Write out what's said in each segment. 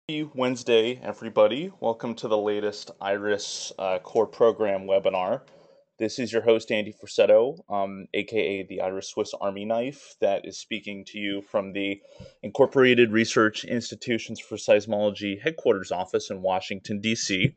Happy Wednesday, everybody. Welcome to the latest IRIS Core Program webinar. This is your host, Andy Forsetto, aka the IRIS Swiss Army Knife, that is speaking to you from the Incorporated Research Institutions for Seismology headquarters office in Washington, D.C.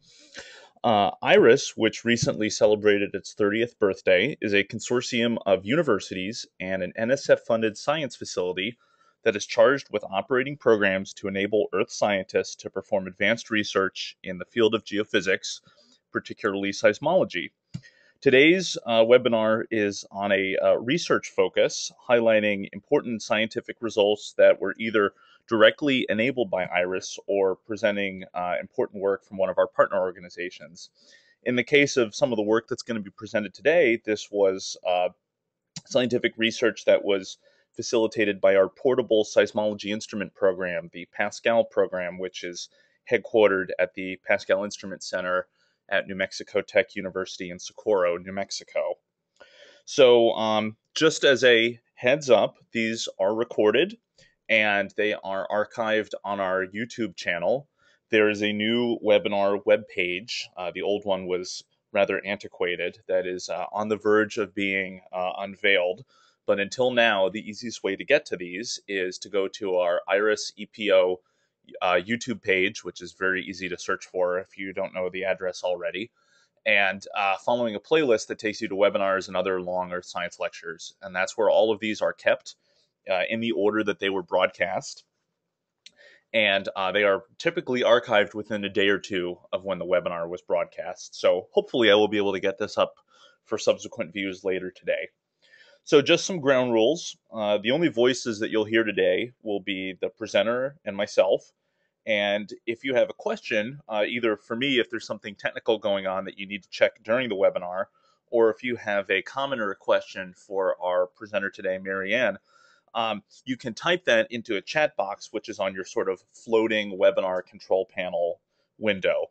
IRIS, which recently celebrated its 30th birthday, is a consortium of universities and an NSF-funded science facility that is charged with operating programs to enable Earth scientists to perform advanced research in the field of geophysics, particularly seismology. Today's webinar is on a research focus, highlighting important scientific results that were either directly enabled by IRIS or presenting important work from one of our partner organizations. In the case of some of the work that's going to be presented today, this was scientific research that was facilitated by our portable seismology instrument program, the Pascal program, which is headquartered at the Pascal Instrument Center at New Mexico Tech University in Socorro, New Mexico. So just as a heads up, these are recorded and they are archived on our YouTube channel. There is a new webinar webpage. The old one was rather antiquated, that is on the verge of being unveiled. But until now, the easiest way to get to these is to go to our IRIS EPO YouTube page, which is very easy to search for if you don't know the address already, and following a playlist that takes you to webinars and other long Earth science lectures. And that's where all of these are kept in the order that they were broadcast. And they are typically archived within a day or two of when the webinar was broadcast. So hopefully I will be able to get this up for subsequent views later today. So just some ground rules. The only voices that you'll hear today will be the presenter and myself. And if you have a question, either for me, if there's something technical going on that you need to check during the webinar, or if you have a comment or a question for our presenter today, Marianne, you can type that into a chat box, which is on your sort of floating webinar control panel window.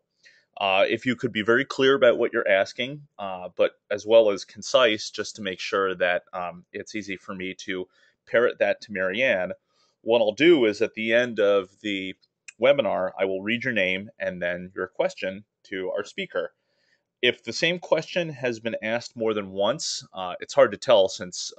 If you could be very clear about what you're asking, but as well as concise, just to make sure that it's easy for me to parrot that to Marianne, what I'll do is at the end of the webinar, I will read your name and then your question to our speaker. If the same question has been asked more than once, it's hard to tell since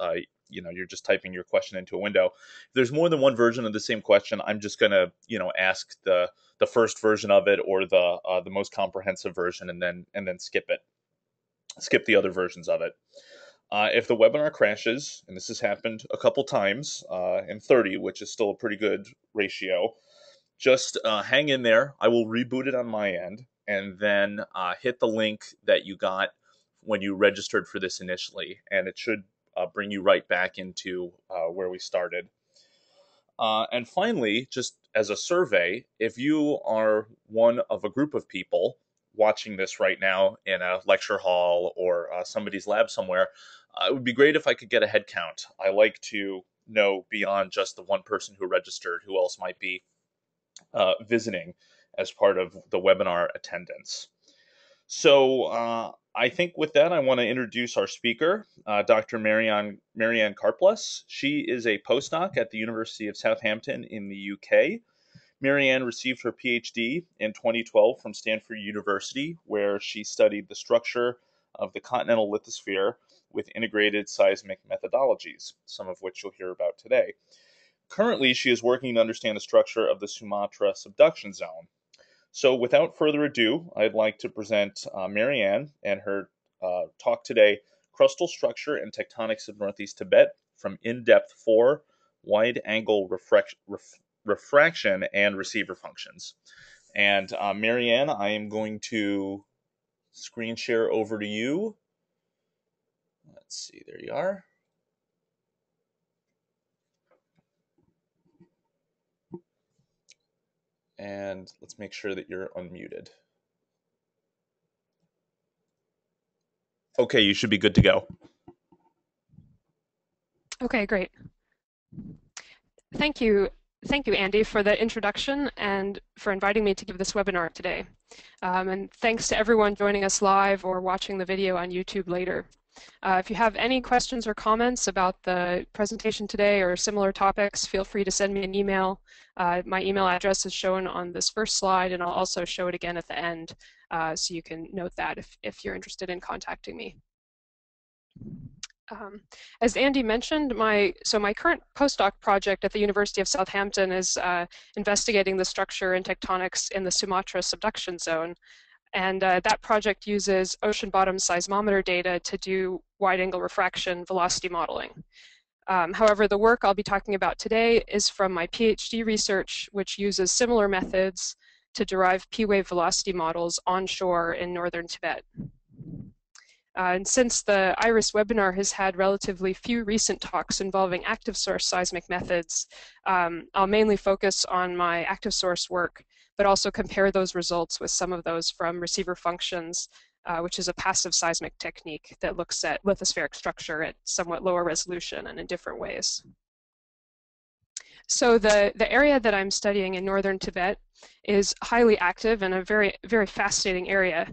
you're just typing your question into a window. If there's more than one version of the same question, I'm just going to ask the first version of it or the most comprehensive version, and then skip the other versions of it. If the webinar crashes, and this has happened a couple times in 30, which is still a pretty good ratio, just hang in there. I will reboot it on my end, and then hit the link that you got when you registered for this initially, and it should bring you right back into where we started. And finally, just as a survey, if you are one of a group of people watching this right now in a lecture hall or somebody's lab somewhere, it would be great if I could get a head count. I like to know beyond just the one person who registered, who else might be visiting as part of the webinar attendance. So I think with that, I want to introduce our speaker, Dr. Marianne Karplus. She is a postdoc at the University of Southampton in the UK. Marianne received her PhD in 2012 from Stanford University, where she studied the structure of the continental lithosphere with integrated seismic methodologies, some of which you'll hear about today. Currently, she is working to understand the structure of the Sumatra subduction zone. So without further ado, I'd like to present Marianne and her talk today, Crustal Structure and Tectonics of Northeast Tibet from INDEPTH IV, Wide-Angle Refraction and Receiver Functions. And Marianne, I am going to screen share over to you. Let's see, there you are. And let's make sure that you're unmuted. Okay, you should be good to go. Okay, great. Thank you, Andy, for the introduction and for inviting me to give this webinar today. And thanks to everyone joining us live or watching the video on YouTube later. If you have any questions or comments about the presentation today or similar topics, feel free to send me an email. My email address is shown on this first slide, and I'll also show it again at the end, so you can note that if you're interested in contacting me. As Andy mentioned, my current postdoc project at the University of Southampton is investigating the structure and tectonics in the Sumatra subduction zone. And that project uses ocean bottom seismometer data to do wide-angle refraction velocity modeling. However, the work I'll be talking about today is from my PhD research, which uses similar methods to derive P-wave velocity models onshore in northern Tibet. And since the IRIS webinar has had relatively few recent talks involving active source seismic methods, I'll mainly focus on my active source work, but also compare those results with some of those from receiver functions, which is a passive seismic technique that looks at lithospheric structure at somewhat lower resolution and in different ways. So the area that I'm studying in northern Tibet is highly active and a very, very fascinating area.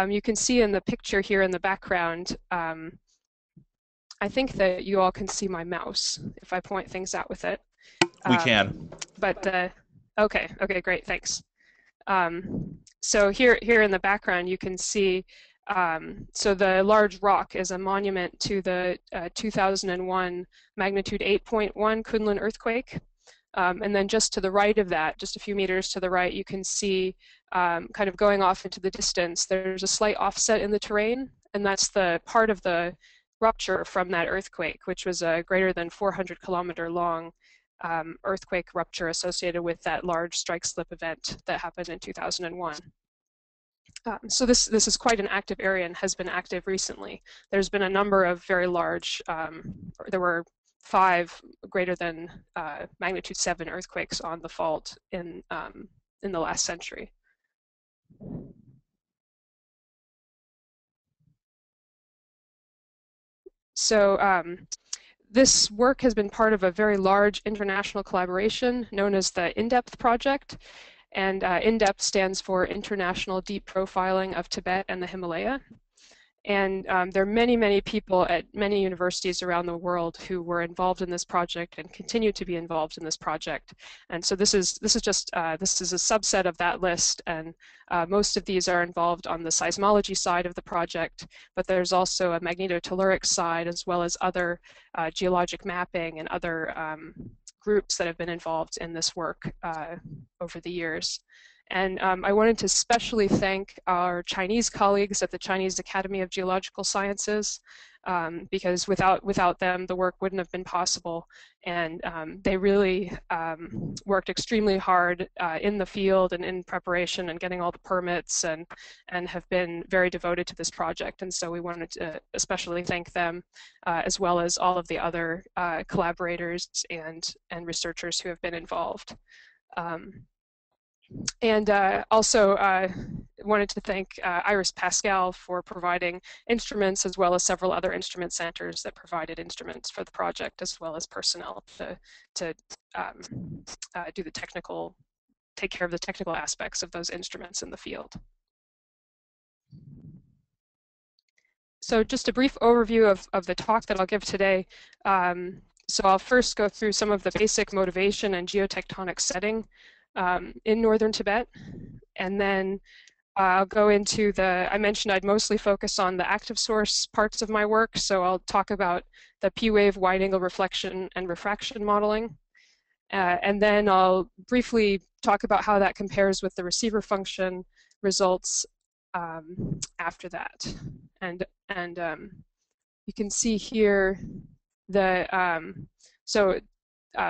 You can see in the picture here in the background, I think that you all can see my mouse if I point things out with it. We can. But okay, great, thanks. So here in the background, you can see, so the large rock is a monument to the 2001 magnitude 8.1 Kunlun earthquake. And then just to the right of that, just a few meters to the right, you can see kind of going off into the distance, there's a slight offset in the terrain, and that's the part of the rupture from that earthquake, which was a greater than 400-kilometer long earthquake rupture associated with that large strike slip event that happened in 2001. So this is quite an active area and has been active recently. There's been a number of very large, there were 5 greater than magnitude 7 earthquakes on the fault in the last century. So this work has been part of a very large international collaboration known as the INDEPTH project. And INDEPTH stands for International Deep Profiling of Tibet and the Himalaya. And there are many, many people at many universities around the world who were involved in this project and continue to be involved in this project. And so this is a subset of that list, and most of these are involved on the seismology side of the project, but there's also a magnetotelluric side as well as other geologic mapping and other groups that have been involved in this work over the years. And I wanted to especially thank our Chinese colleagues at the Chinese Academy of Geological Sciences, because without them, the work wouldn't have been possible. And they really worked extremely hard in the field and in preparation and getting all the permits, and have been very devoted to this project. And so we wanted to especially thank them, as well as all of the other collaborators and researchers who have been involved. And also wanted to thank Iris Pascal for providing instruments, as well as several other instrument centers that provided instruments for the project, as well as personnel to do the technical, take care of the technical aspects of those instruments in the field. So just a brief overview of the talk that I'll give today. So I'll first go through some of the basic motivation and geotectonic setting in northern Tibet, and then I'll go into I mentioned I'd mostly focus on the active source parts of my work, so I'll talk about the P-wave wide-angle reflection and refraction modeling, and then I'll briefly talk about how that compares with the receiver function results after that. And you can see here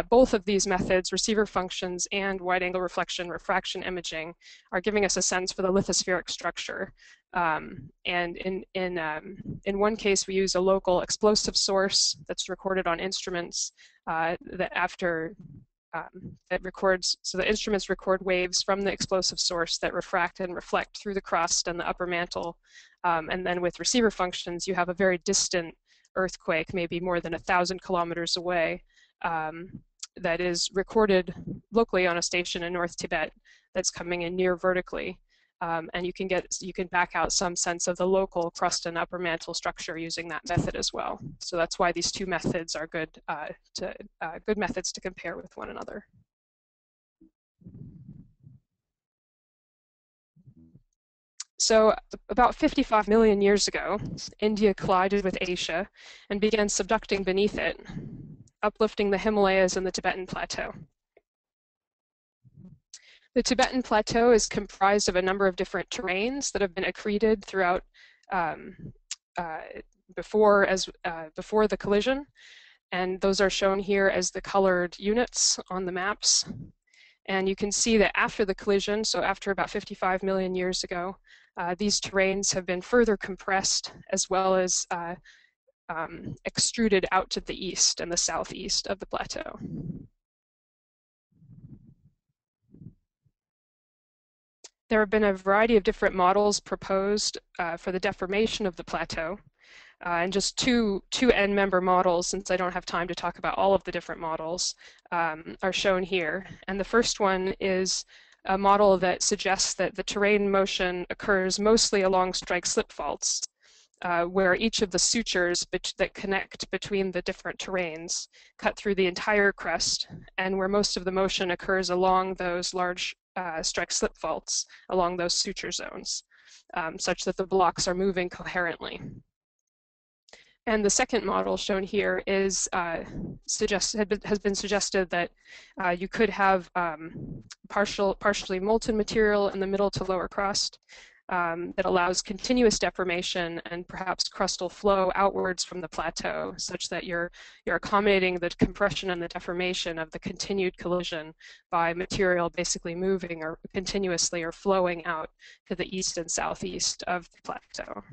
both of these methods, receiver functions and wide-angle reflection refraction imaging, are giving us a sense for the lithospheric structure. And in one case, we use a local explosive source that's recorded on instruments that records, so the instruments record waves from the explosive source that refract and reflect through the crust and the upper mantle. And then with receiver functions, you have a very distant earthquake, maybe more than 1,000 kilometers away, that is recorded locally on a station in North Tibet that's coming in near vertically. and you can back out some sense of the local crust and upper mantle structure using that method as well. So that's why these two methods are good methods to compare with one another. So about 55 million years ago, India collided with Asia and began subducting beneath it, uplifting the Himalayas and the Tibetan Plateau. The Tibetan Plateau is comprised of a number of different terrains that have been accreted throughout before the collision, and those are shown here as the colored units on the maps. And you can see that after the collision, so after about 55 million years ago, these terrains have been further compressed as well as extruded out to the east and the southeast of the plateau. There have been a variety of different models proposed for the deformation of the plateau, and just two n-member models, since I don't have time to talk about all of the different models, are shown here. And the first one is a model that suggests that the terrain motion occurs mostly along strike-slip faults, where each of the sutures that connect between the different terrains cut through the entire crest, and where most of the motion occurs along those large strike-slip faults along those suture zones, such that the blocks are moving coherently. And the second model shown here is has been suggested that you could have partially molten material in the middle to lower crust that allows continuous deformation and perhaps crustal flow outwards from the plateau, such that you're accommodating the compression and the deformation of the continued collision by material basically moving or continuously or flowing out to the east and southeast of the plateau.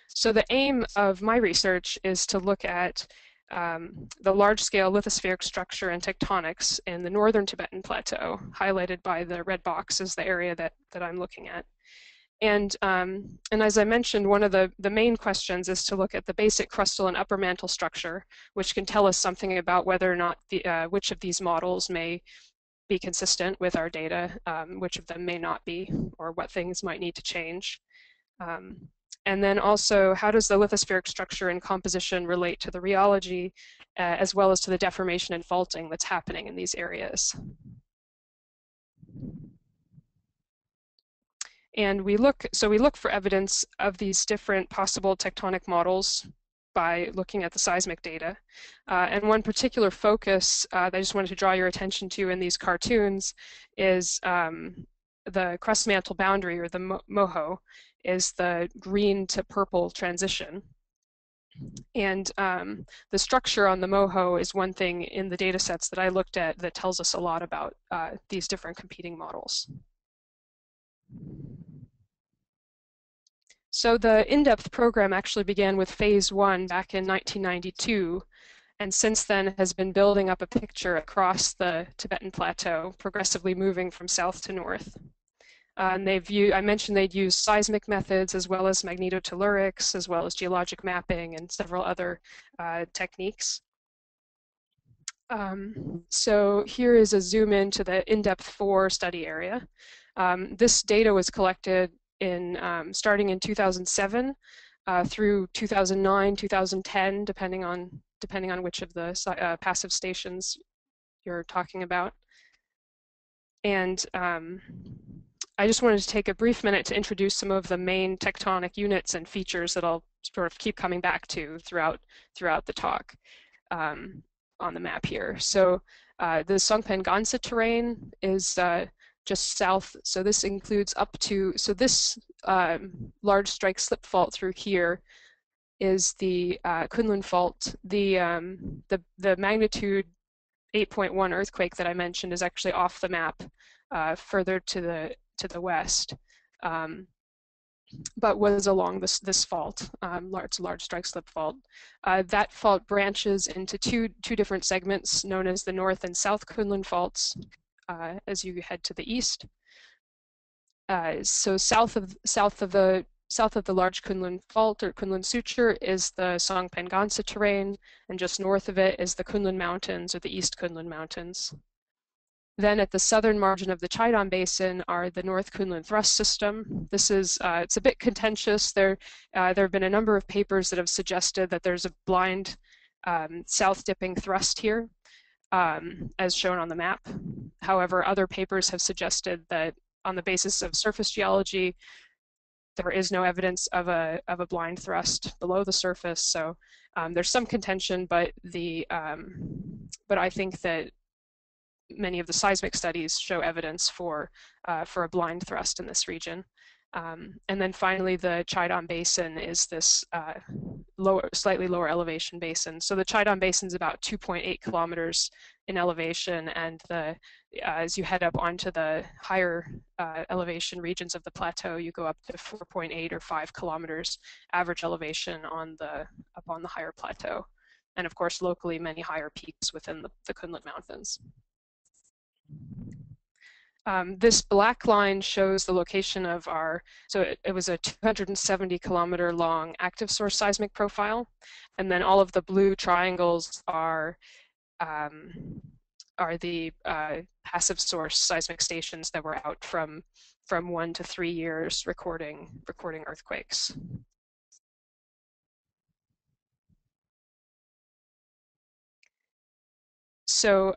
So the aim of my research is to look at the large-scale lithospheric structure and tectonics in the northern Tibetan Plateau, highlighted by the red box is the area that I'm looking at. And as I mentioned, one of the main questions is to look at the basic crustal and upper mantle structure, which can tell us something about whether or not which of these models may be consistent with our data, which of them may not be, or what things might need to change. And then also, how does the lithospheric structure and composition relate to the rheology, as well as to the deformation and faulting that's happening in these areas? And we look for evidence of these different possible tectonic models by looking at the seismic data. And one particular focus that I just wanted to draw your attention to in these cartoons is the crust mantle boundary, or the Moho, is the green to purple transition. And the structure on the Moho is one thing in the data sets that I looked at that tells us a lot about these different competing models. So the in-depth program actually began with phase 1 back in 1992, and since then has been building up a picture across the Tibetan Plateau, progressively moving from south to north. And I mentioned they'd use seismic methods as well as magnetotellurics, as well as geologic mapping and several other techniques. So here is a zoom in to the INDEPTH IV study area. This data was collected starting in 2007 through 2009, 2010, depending on which of the passive stations you're talking about. And I just wanted to take a brief minute to introduce some of the main tectonic units and features that I'll sort of keep coming back to throughout the talk on the map here. So the Songpen Gansa terrain is just south. So this includes this large strike slip fault through here is the Kunlun fault. The magnitude 8.1 earthquake that I mentioned is actually off the map, further to the west, but was along this fault, large strike slip fault. That fault branches into two different segments known as the North and South Kunlun faults as you head to the east. So south of the large Kunlun fault or Kunlun suture is the Songpen Gansa terrain, and just north of it is the Kunlun Mountains or the East Kunlun Mountains. Then at the southern margin of the Qaidam Basin are the North Kunlun thrust system. This is, it's a bit contentious. There have been a number of papers that have suggested that there's a blind south-dipping thrust here, as shown on the map. However, other papers have suggested that on the basis of surface geology, there is no evidence of a blind thrust below the surface. So there's some contention, but I think that many of the seismic studies show evidence for a blind thrust in this region. And then finally, the Qaidam Basin is this slightly lower elevation basin. So the Qaidam Basin is about 2.8 kilometers in elevation, and as you head up onto the higher elevation regions of the plateau, you go up to 4.8 or 5 kilometers average elevation up on the higher plateau. And of course, locally, many higher peaks within the Kunlun Mountains. This black line shows the location of so it was a 270 kilometer long active source seismic profile. And then all of the blue triangles are the passive source seismic stations that were out from 1 to 3 years recording earthquakes. So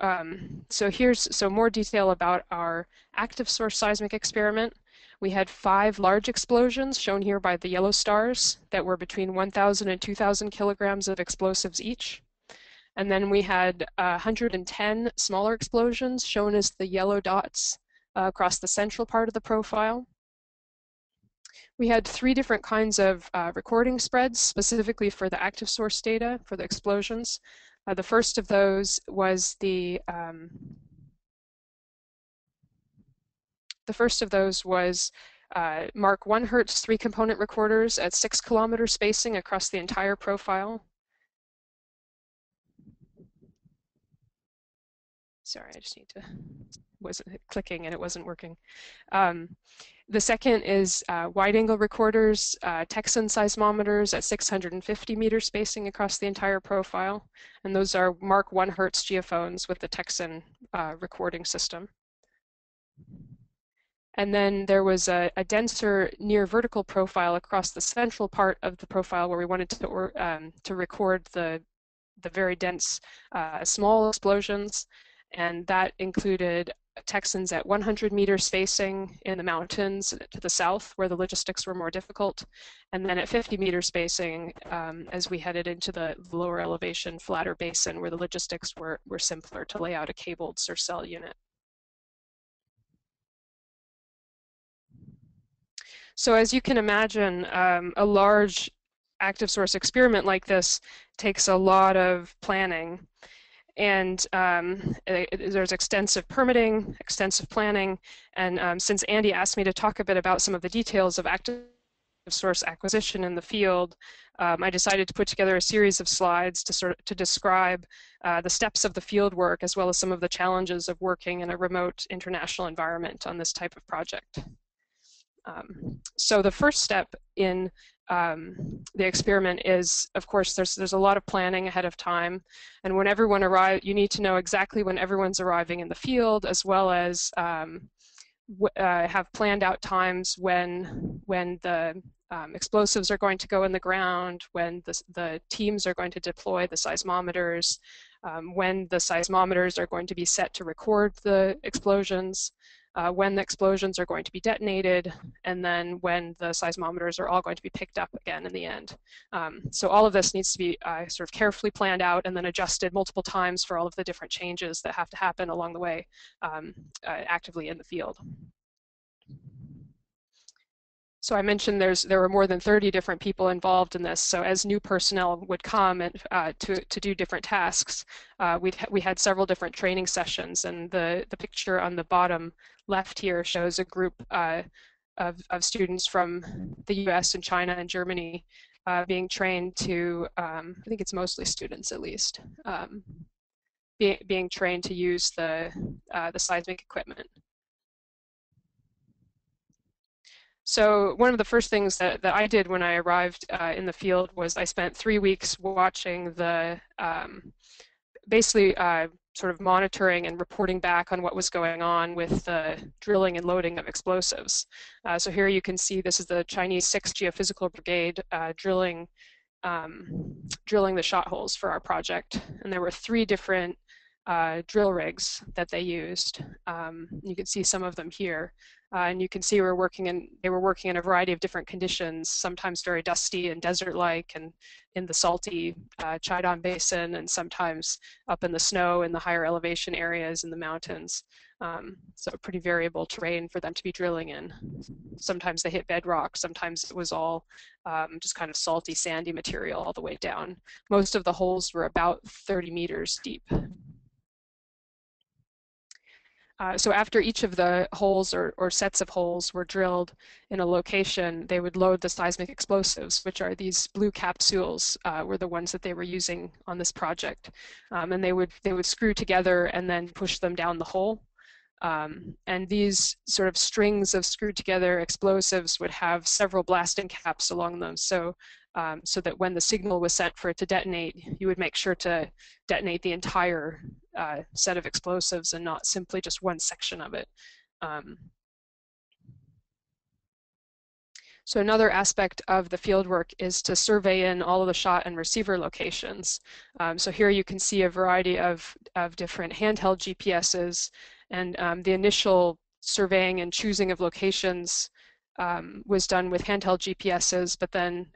here's more detail about our active source seismic experiment. We had 5 large explosions shown here by the yellow stars that were between 1,000 and 2,000 kilograms of explosives each. And then we had 110 smaller explosions shown as the yellow dots across the central part of the profile. We had 3 different kinds of recording spreads specifically for the active source data for the explosions. The first of those was Mark 1 Hertz 3-component recorders at 6 kilometer spacing across the entire profile. Sorry, I just need to, wasn't clicking and it wasn't working. The second is wide-angle recorders, Texan seismometers at 650 meter spacing across the entire profile. And those are Mark 1 Hertz geophones with the Texan recording system. And then there was a denser near vertical profile across the central part of the profile where we wanted to record the very dense small explosions. And that included Texans at 100 meter spacing in the mountains to the south where the logistics were more difficult, and then at 50 meter spacing as we headed into the lower elevation flatter basin where the logistics were simpler to lay out a cabled Sercel unit. So as you can imagine, a large active source experiment like this takes a lot of planning. And there's extensive permitting, extensive planning, and since Andy asked me to talk a bit about some of the details of active source acquisition in the field, I decided to put together a series of slides to describe the steps of the field work as well as some of the challenges of working in a remote international environment on this type of project. So the first step in the experiment is, of course, there's a lot of planning ahead of time, and when everyone arrives, you need to know exactly when everyone's arriving in the field, as well as have planned out times when the explosives are going to go in the ground, when the teams are going to deploy the seismometers, when the seismometers are going to be set to record the explosions, when the explosions are going to be detonated, and then when the seismometers are all going to be picked up again in the end. So all of this needs to be sort of carefully planned out and then adjusted multiple times for all of the different changes that have to happen along the way actively in the field. So I mentioned there were more than 30 different people involved in this. So as new personnel would come and to do different tasks, we had several different training sessions. And the picture on the bottom left here shows a group of students from the US and China and Germany being trained to, I think it's mostly students at least, being trained to use the seismic equipment. So one of the first things that I did when I arrived in the field was I spent 3 weeks watching the basically sort of monitoring and reporting back on what was going on with the drilling and loading of explosives. So here you can see this is the Chinese 6th Geophysical Brigade drilling the shot holes for our project. And there were 3 different drill rigs that they used. You can see some of them here. And you can see they were working in a variety of different conditions, sometimes very dusty and desert-like and in the salty Qaidam Basin, and sometimes up in the snow in the higher elevation areas in the mountains. So pretty variable terrain for them to be drilling in. Sometimes they hit bedrock, sometimes it was all just kind of salty, sandy material all the way down. Most of the holes were about 30 meters deep. So after each of the holes or sets of holes were drilled in a location, they would load the seismic explosives, which are these blue capsules, were the ones that they were using on this project. And they would screw together and then push them down the hole. And these sort of strings of screwed together explosives would have several blasting caps along them. So that when the signal was sent for it to detonate, you would make sure to detonate the entire set of explosives and not simply just one section of it. So another aspect of the fieldwork is to survey in all of the shot and receiver locations. So here you can see a variety of different handheld GPSs, and the initial surveying and choosing of locations was done with handheld GPSs,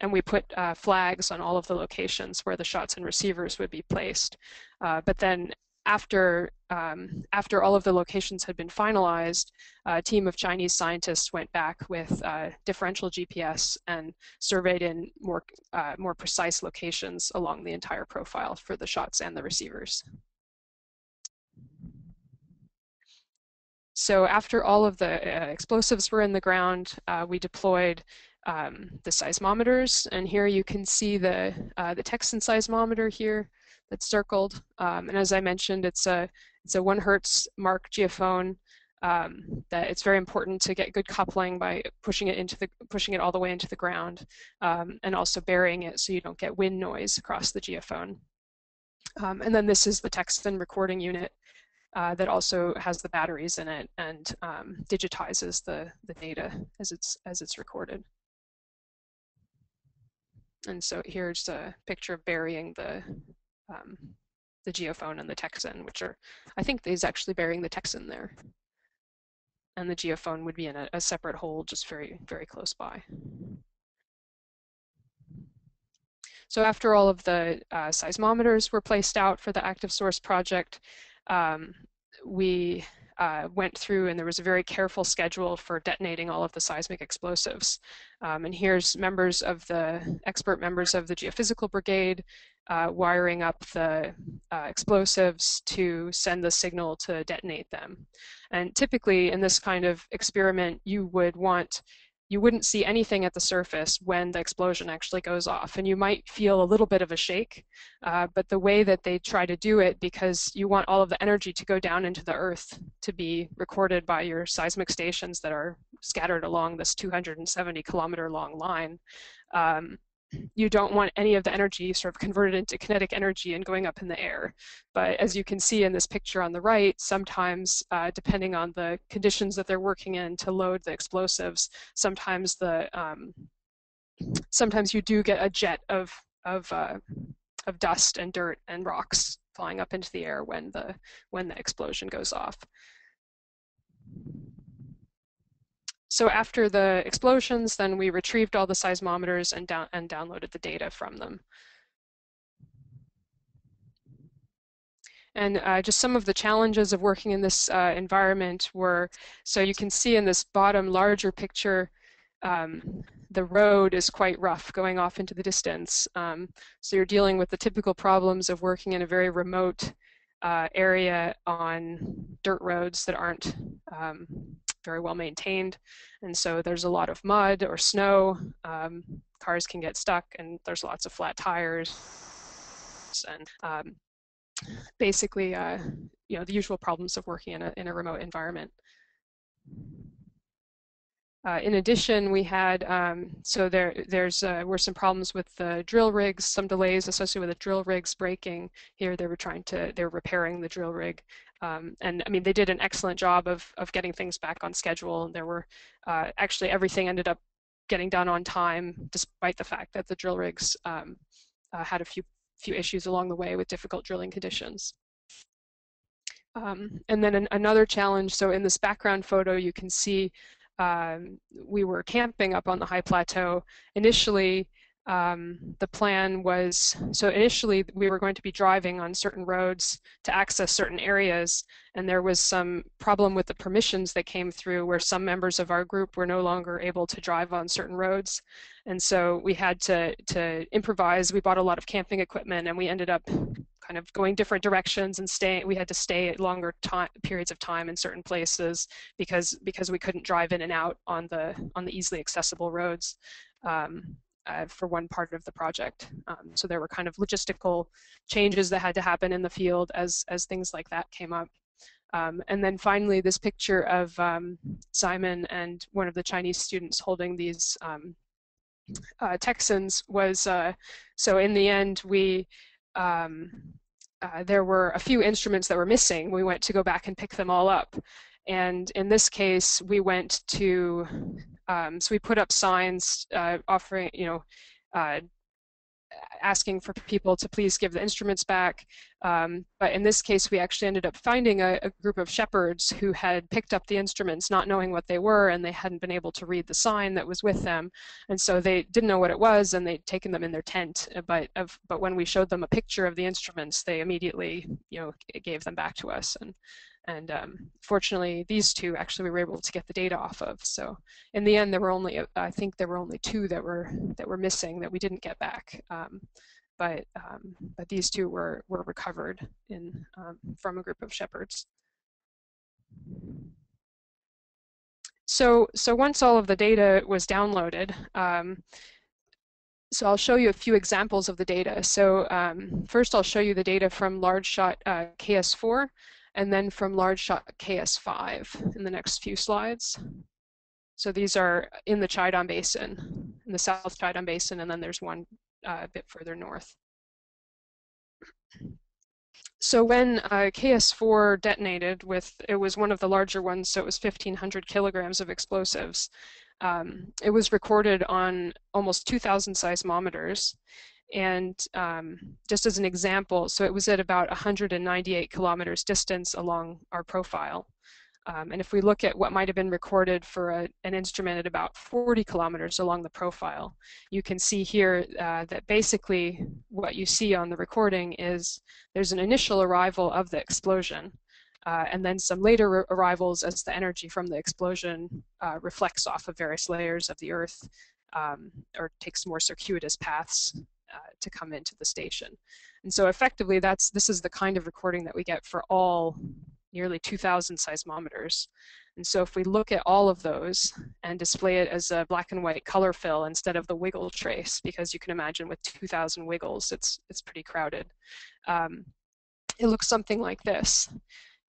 and we put flags on all of the locations where the shots and receivers would be placed. But then after all of the locations had been finalized, a team of Chinese scientists went back with differential GPS and surveyed in more precise locations along the entire profile for the shots and the receivers. So after all of the explosives were in the ground, we deployed the seismometers, and here you can see the Texan seismometer here that's circled. And as I mentioned, it's a 1 Hertz mark geophone. That it's very important to get good coupling by pushing it all the way into the ground, and also burying it so you don't get wind noise across the geophone. And then this is the Texan recording unit. That also has the batteries in it and digitizes the data as it's recorded. And so here's a picture of burying the geophone and the Texan, which are, I think he's actually burying the Texan there. And the geophone would be in a separate hole just very, very close by. So after all of the seismometers were placed out for the active source project, we went through, and there was a very careful schedule for detonating all of the seismic explosives. And here's expert members of the Geophysical Brigade wiring up the explosives to send the signal to detonate them. And typically in this kind of experiment, you wouldn't see anything at the surface when the explosion actually goes off, and you might feel a little bit of a shake, but the way that they try to do it, because you want all of the energy to go down into the earth to be recorded by your seismic stations that are scattered along this 270-kilometer long line, you don't want any of the energy sort of converted into kinetic energy and going up in the air. But as you can see in this picture on the right, sometimes depending on the conditions that they're working in to load the explosives, sometimes you do get a jet of dust and dirt and rocks flying up into the air when the explosion goes off. So after the explosions, then we retrieved all the seismometers and downloaded the data from them. And just some of the challenges of working in this environment were, so you can see in this bottom larger picture, the road is quite rough going off into the distance. So you're dealing with the typical problems of working in a very remote area on dirt roads that aren't very well maintained. And so there's a lot of mud or snow. Cars can get stuck, and there's lots of flat tires. And basically, the usual problems of working in a remote environment. In addition, we had, so were some problems with the drill rigs, some delays associated with the drill rigs breaking. Here they were repairing the drill rig. And I mean, they did an excellent job of getting things back on schedule. There were, actually everything ended up getting done on time, despite the fact that the drill rigs had a few issues along the way with difficult drilling conditions. And then another challenge, so in this background photo, you can see we were camping up on the high plateau. Initially, the plan was, so initially we were going to be driving on certain roads to access certain areas, and there was some problem with the permissions that came through where some members of our group were no longer able to drive on certain roads. And so we had to improvise. We bought a lot of camping equipment, and we ended up kind of going different directions and we had to stay at longer periods of time in certain places because we couldn't drive in and out on the easily accessible roads for one part of the project. So there were kind of logistical changes that had to happen in the field as things like that came up. And then finally, this picture of Simon and one of the Chinese students holding these Texans was, so in the end, there were a few instruments that were missing. We went to go back and pick them all up. And in this case, we went to, so we put up signs offering, asking for people to please give the instruments back. But in this case, we actually ended up finding a group of shepherds who had picked up the instruments, not knowing what they were, and they hadn't been able to read the sign that was with them. And so they didn't know what it was, and they'd taken them in their tent. But when we showed them a picture of the instruments, they immediately, gave them back to us. And fortunately, these two actually we were able to get the data off of. So in the end, I think there were only two that were missing that we didn't get back. But these two were recovered from a group of shepherds. So once all of the data was downloaded, so I'll show you a few examples of the data. So first, I'll show you the data from large shot KS4. And then from large shot KS5 in the next few slides. So these are in the Qaidam Basin, in the South Qaidam Basin, and then there's one a bit further north. So when KS4 detonated it was one of the larger ones, so it was 1,500 kilograms of explosives. It was recorded on almost 2,000 seismometers. And just as an example, so it was at about 198 kilometers distance along our profile. And if we look at what might have been recorded for an instrument at about 40 kilometers along the profile, you can see here that basically what you see on the recording is there's an initial arrival of the explosion, and then some later arrivals as the energy from the explosion reflects off of various layers of the Earth or takes more circuitous paths to come into the station. And so effectively this is the kind of recording that we get for all nearly 2,000 seismometers. And so if we look at all of those and display it as a black and white color fill instead of the wiggle trace, because you can imagine with 2,000 wiggles, it's pretty crowded. It looks something like this.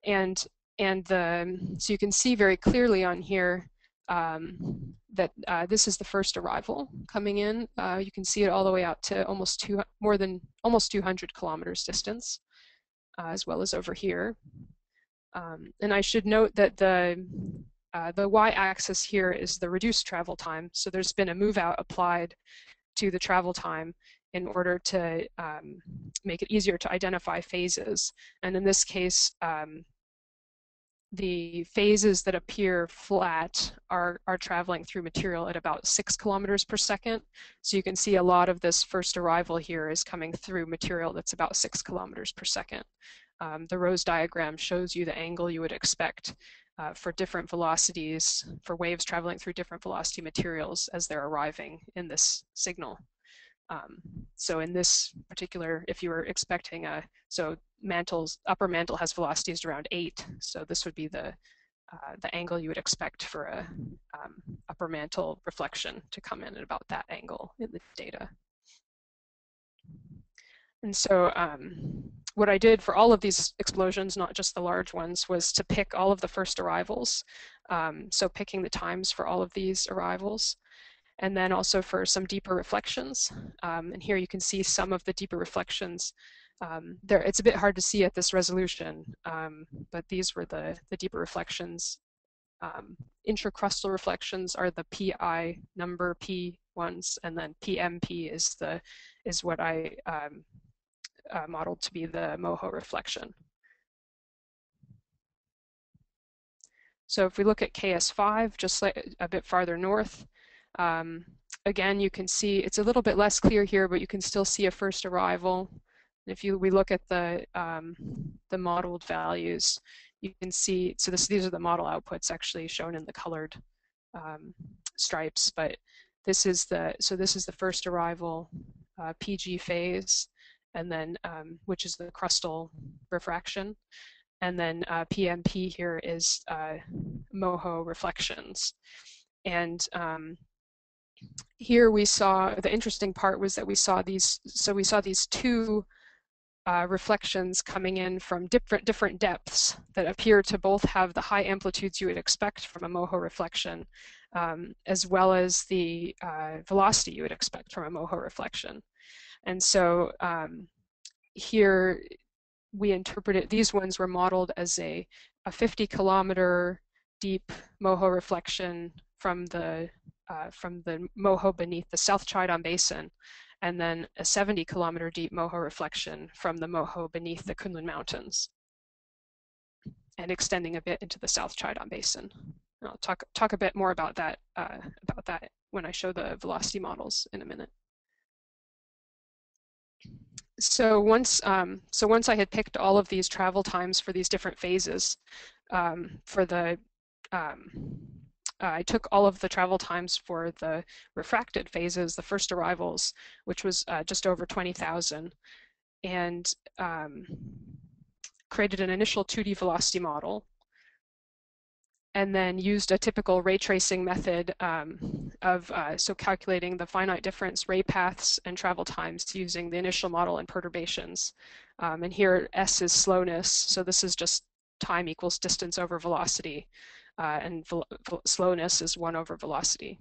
And so you can see very clearly on here that this is the first arrival coming in. You can see it all the way out to almost 200 kilometers distance, as well as over here. And I should note that the y-axis here is the reduced travel time. So there's been a move out applied to the travel time in order to make it easier to identify phases. And in this case, the phases that appear flat are traveling through material at about 6 kilometers per second. So you can see a lot of this first arrival here is coming through material that's about 6 kilometers per second. The Rose diagram shows you the angle you would expect for different velocities, for waves traveling through different velocity materials as they're arriving in this signal. So in this particular, if you were expecting so upper mantle has velocities around 8, so this would be the angle you would expect for a upper mantle reflection to come in at about that angle in the data. And so what I did for all of these explosions, not just the large ones, was to pick all of the first arrivals. So picking the times for all of these arrivals, and then also for some deeper reflections. And here you can see some of the deeper reflections. It's a bit hard to see at this resolution, but these were the deeper reflections. Intracrustal reflections are the PI number P ones, and then PMP is what I modeled to be the Moho reflection. So if we look at KS5, just like a bit farther north, again, you can see it's a little bit less clear here, but you can still see a first arrival. If we look at the modeled values, you can see, so these are the model outputs actually shown in the colored stripes, but this is the first arrival PG phase, and then which is the crustal refraction, and then PMP here is Moho reflections. And here we saw, the interesting part was that we saw these two reflections coming in from different depths that appear to both have the high amplitudes you would expect from a Moho reflection, as well as the velocity you would expect from a Moho reflection. And so here we interpreted, these ones were modeled as a 50-kilometer deep Moho reflection from the Moho beneath the South Qaidam Basin, and then a 70-kilometer deep Moho reflection from the Moho beneath the Kunlun Mountains, and extending a bit into the South Qaidam Basin. And I'll talk a bit more about that when I show the velocity models in a minute. So once I had picked all of these travel times for these different phases, I took all of the travel times for the refracted phases, the first arrivals, which was just over 20,000, and created an initial 2D velocity model, and then used a typical ray tracing method of calculating the finite difference ray paths and travel times using the initial model and perturbations. And here S is slowness, so this is just time equals distance over velocity, and slowness is 1 over velocity.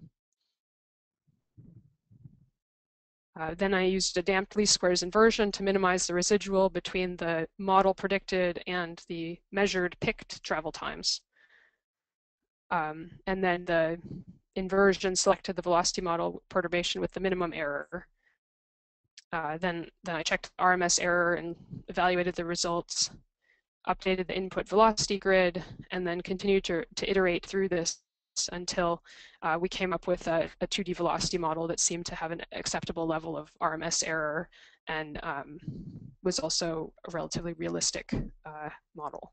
Then I used a damped least squares inversion to minimize the residual between the model predicted and the measured picked travel times. And then the inversion selected the velocity model perturbation with the minimum error. Then I checked RMS error and evaluated the results, updated the input velocity grid, and then continued to iterate through this until we came up with a 2D velocity model that seemed to have an acceptable level of RMS error and was also a relatively realistic model.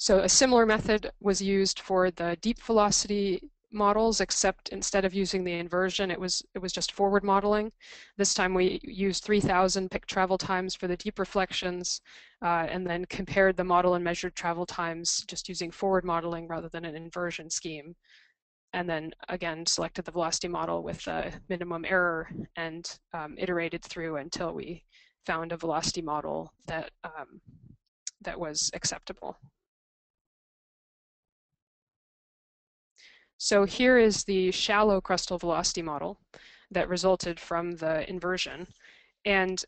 So a similar method was used for the deep velocity models, except instead of using the inversion, it was just forward modeling. This time we used 3,000 picked travel times for the deep reflections, and then compared the model and measured travel times just using forward modeling rather than an inversion scheme. And then again, selected the velocity model with a minimum error and iterated through until we found a velocity model that was acceptable. So here is the shallow crustal velocity model that resulted from the inversion. And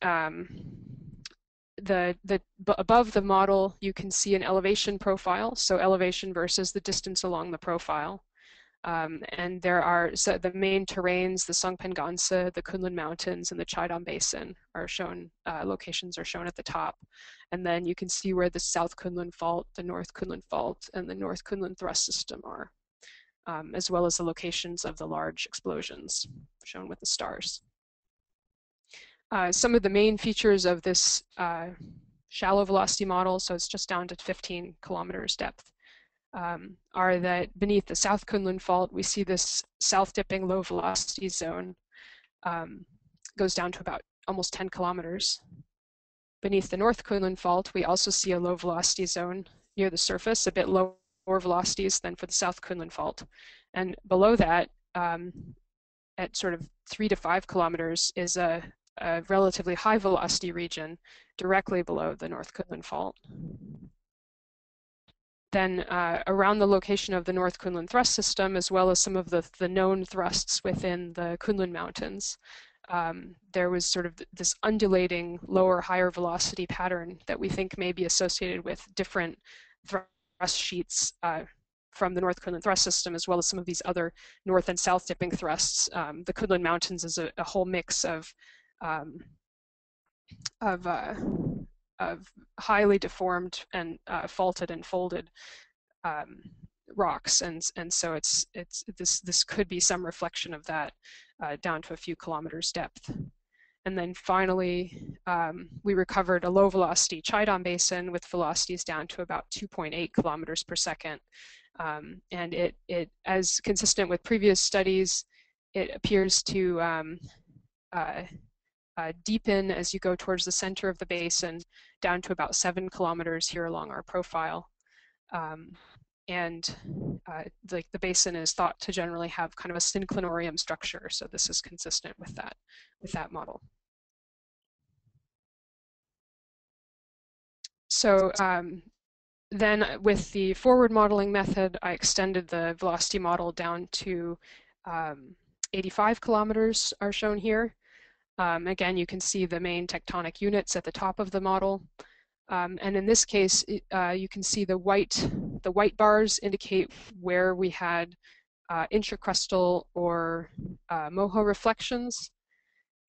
above the model, you can see an elevation profile, so elevation versus the distance along the profile. And there are the main terrains, the Songpen Ganse, the Kunlun Mountains, and the Qaidam Basin are shown, locations are shown at the top. And then you can see where the South Kunlun Fault, the North Kunlun Fault, and the North Kunlun Thrust System are. As well as the locations of the large explosions shown with the stars. Some of the main features of this shallow velocity model, so it's just down to 15 kilometers depth, are that beneath the South Kunlun Fault, we see this south-dipping low velocity zone goes down to about almost 10 kilometers. Beneath the North Kunlun Fault, we also see a low velocity zone near the surface, a bit lower velocities than for the South Kunlun Fault. And below that, at sort of 3 to 5 kilometers, is a a relatively high velocity region directly below the North Kunlun Fault. Then around the location of the North Kunlun thrust system, as well as some of the known thrusts within the Kunlun Mountains, there was sort of this undulating lower, higher velocity pattern that we think may be associated with different thrust sheets from the North Kunlun thrust system, as well as some of these other north and south dipping thrusts. The Kunlun Mountains is a whole mix of highly deformed and faulted and folded rocks, and so this could be some reflection of that down to a few kilometers depth. And then finally, we recovered a low velocity Qaidam basin with velocities down to about 2.8 kilometers per second. And it, as consistent with previous studies, it appears to deepen as you go towards the center of the basin down to about 7 kilometers here along our profile. The basin is thought to generally have kind of a synclinorium structure, so this is consistent with that model. So then with the forward modeling method, I extended the velocity model down to 85 kilometers are shown here. Again, you can see the main tectonic units at the top of the model. And in this case, you can see the white bars indicate where we had intracrustal or Moho reflections.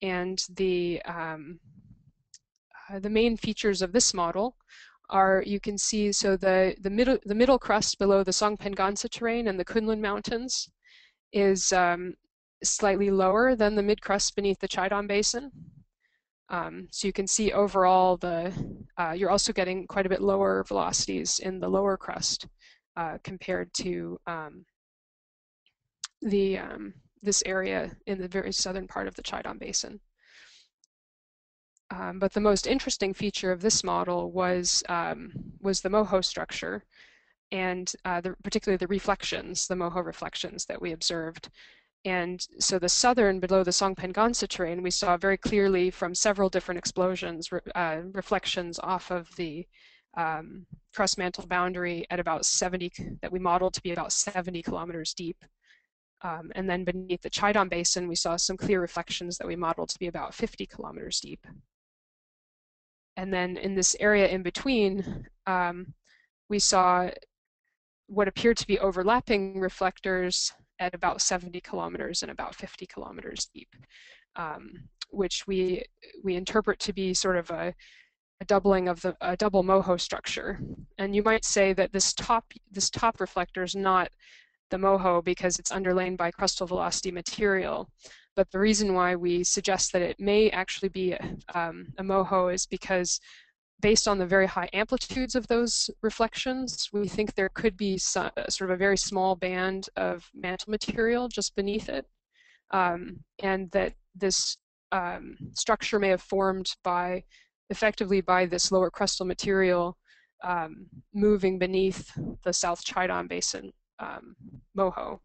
And the main features of this model are, you can see, so the middle crust below the Songpen-Ganse terrain and the Kunlun Mountains is slightly lower than the mid crust beneath the Qaidam Basin. So you can see overall you're also getting quite a bit lower velocities in the lower crust compared to this area in the very southern part of the Qaidam Basin. But the most interesting feature of this model was the Moho structure, and particularly the reflections, the Moho reflections that we observed. And so the southern, below the Songpen-Ganse terrain, we saw very clearly from several different explosions, reflections off of the crust mantle boundary at about 70, that we modeled to be about 70 kilometers deep. And then beneath the Qaidam Basin, we saw some clear reflections that we modeled to be about 50 kilometers deep. And then in this area in between, we saw what appeared to be overlapping reflectors at about 70 kilometers and about 50 kilometers deep, which we interpret to be sort of a doubling of a double Moho structure. And you might say that this top reflector is not the Moho because it's underlain by crustal velocity material. But the reason why we suggest that it may actually be a Moho is because, based on the very high amplitudes of those reflections, we think there could be sort of a very small band of mantle material just beneath it, and that this structure may have formed effectively by this lower crustal material moving beneath the South Qaidam Basin Moho,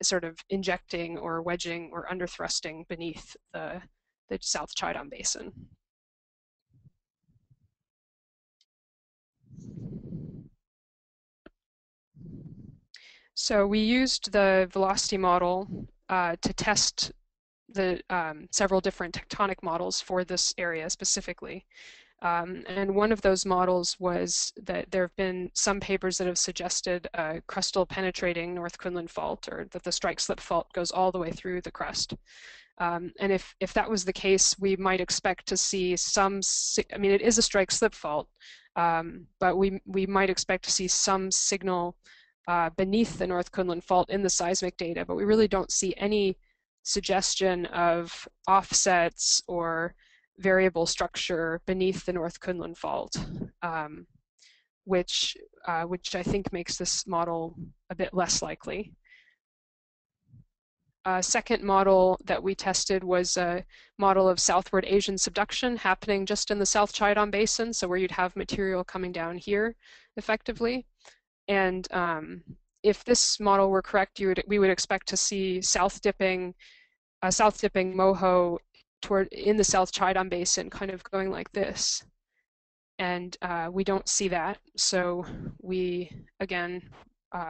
sort of injecting or wedging or underthrusting beneath the South Qaidam Basin. So we used the velocity model to test the several different tectonic models for this area specifically. And one of those models was that there have been some papers that have suggested a crustal penetrating North Kunlun Fault, or that the strike-slip fault goes all the way through the crust. And if that was the case, we might expect to see some, I mean, it is a strike-slip fault, but we might expect to see some signal beneath the North Kunlun Fault in the seismic data, but we really don't see any suggestion of offsets or variable structure beneath the North Kunlun Fault, which I think makes this model a bit less likely. A second model that we tested was a model of southward Asian subduction happening just in the South Qaidam Basin, so where you'd have material coming down here effectively. And if this model were correct, we would expect to see south dipping Moho in the South Qaidam Basin, kind of going like this. And we don't see that, so we again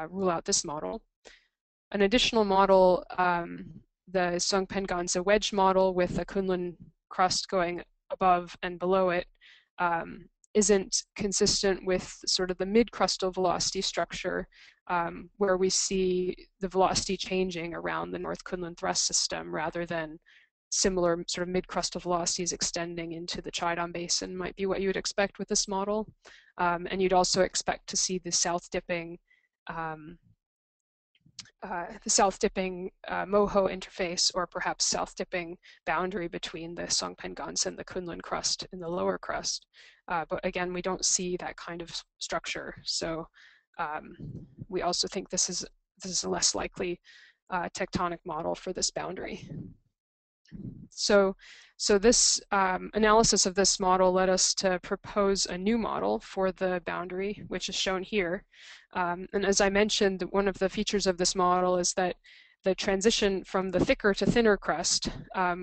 rule out this model. An additional model, the Songpen-Ganze wedge model with a Kunlun crust going above and below it, isn't consistent with sort of the mid-crustal velocity structure, where we see the velocity changing around the North Kunlun thrust system rather than similar sort of mid-crustal velocities extending into the Qaidam Basin might be what you would expect with this model. And you'd also expect to see the south-dipping Moho interface, or perhaps south-dipping boundary between the Songpen-Ganze and the Kunlun crust in the lower crust. But again, we don't see that kind of structure. So we also think this is a less likely tectonic model for this boundary. So this analysis of this model led us to propose a new model for the boundary, which is shown here. And as I mentioned, one of the features of this model is that the transition from the thicker to thinner crust,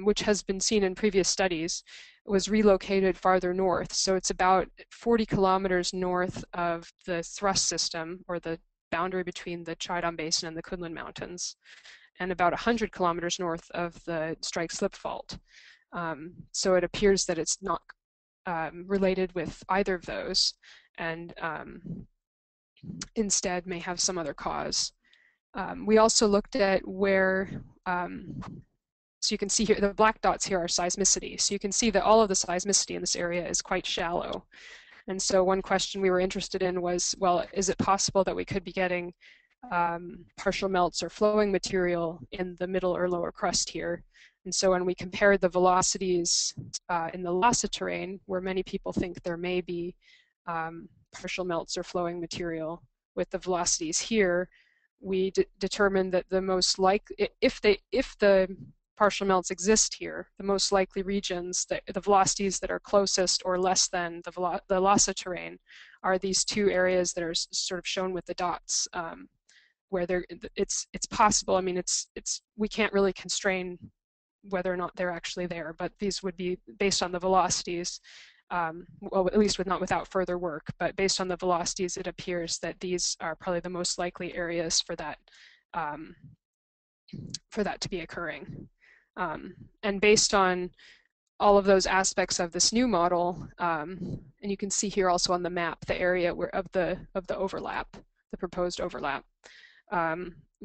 which has been seen in previous studies, was relocated farther north. So it's about 40 kilometers north of the thrust system, or the boundary between the Qaidam Basin and the Kunlun Mountains, and about 100 kilometers north of the strike-slip fault. So it appears that it's not related with either of those, and instead may have some other cause. We also looked at where, so you can see here, the black dots here are seismicity. So you can see that all of the seismicity in this area is quite shallow. And so one question we were interested in was, well, is it possible that we could be getting partial melts or flowing material in the middle or lower crust here? And so when we compared the velocities in the Lhasa terrain, where many people think there may be partial melts or flowing material, with the velocities here, we determined that the most likely, if the partial melts exist here, the most likely regions, the velocities that are closest or less than the Lhasa terrain, are these two areas that are sort of shown with the dots, where it's possible. I mean, we can't really constrain whether or not they're actually there, but these would be based on the velocities. Well, at least not without further work, but based on the velocities, it appears that these are probably the most likely areas for that to be occurring. And based on all of those aspects of this new model, and you can see here also on the map the area of the overlap, the proposed overlap.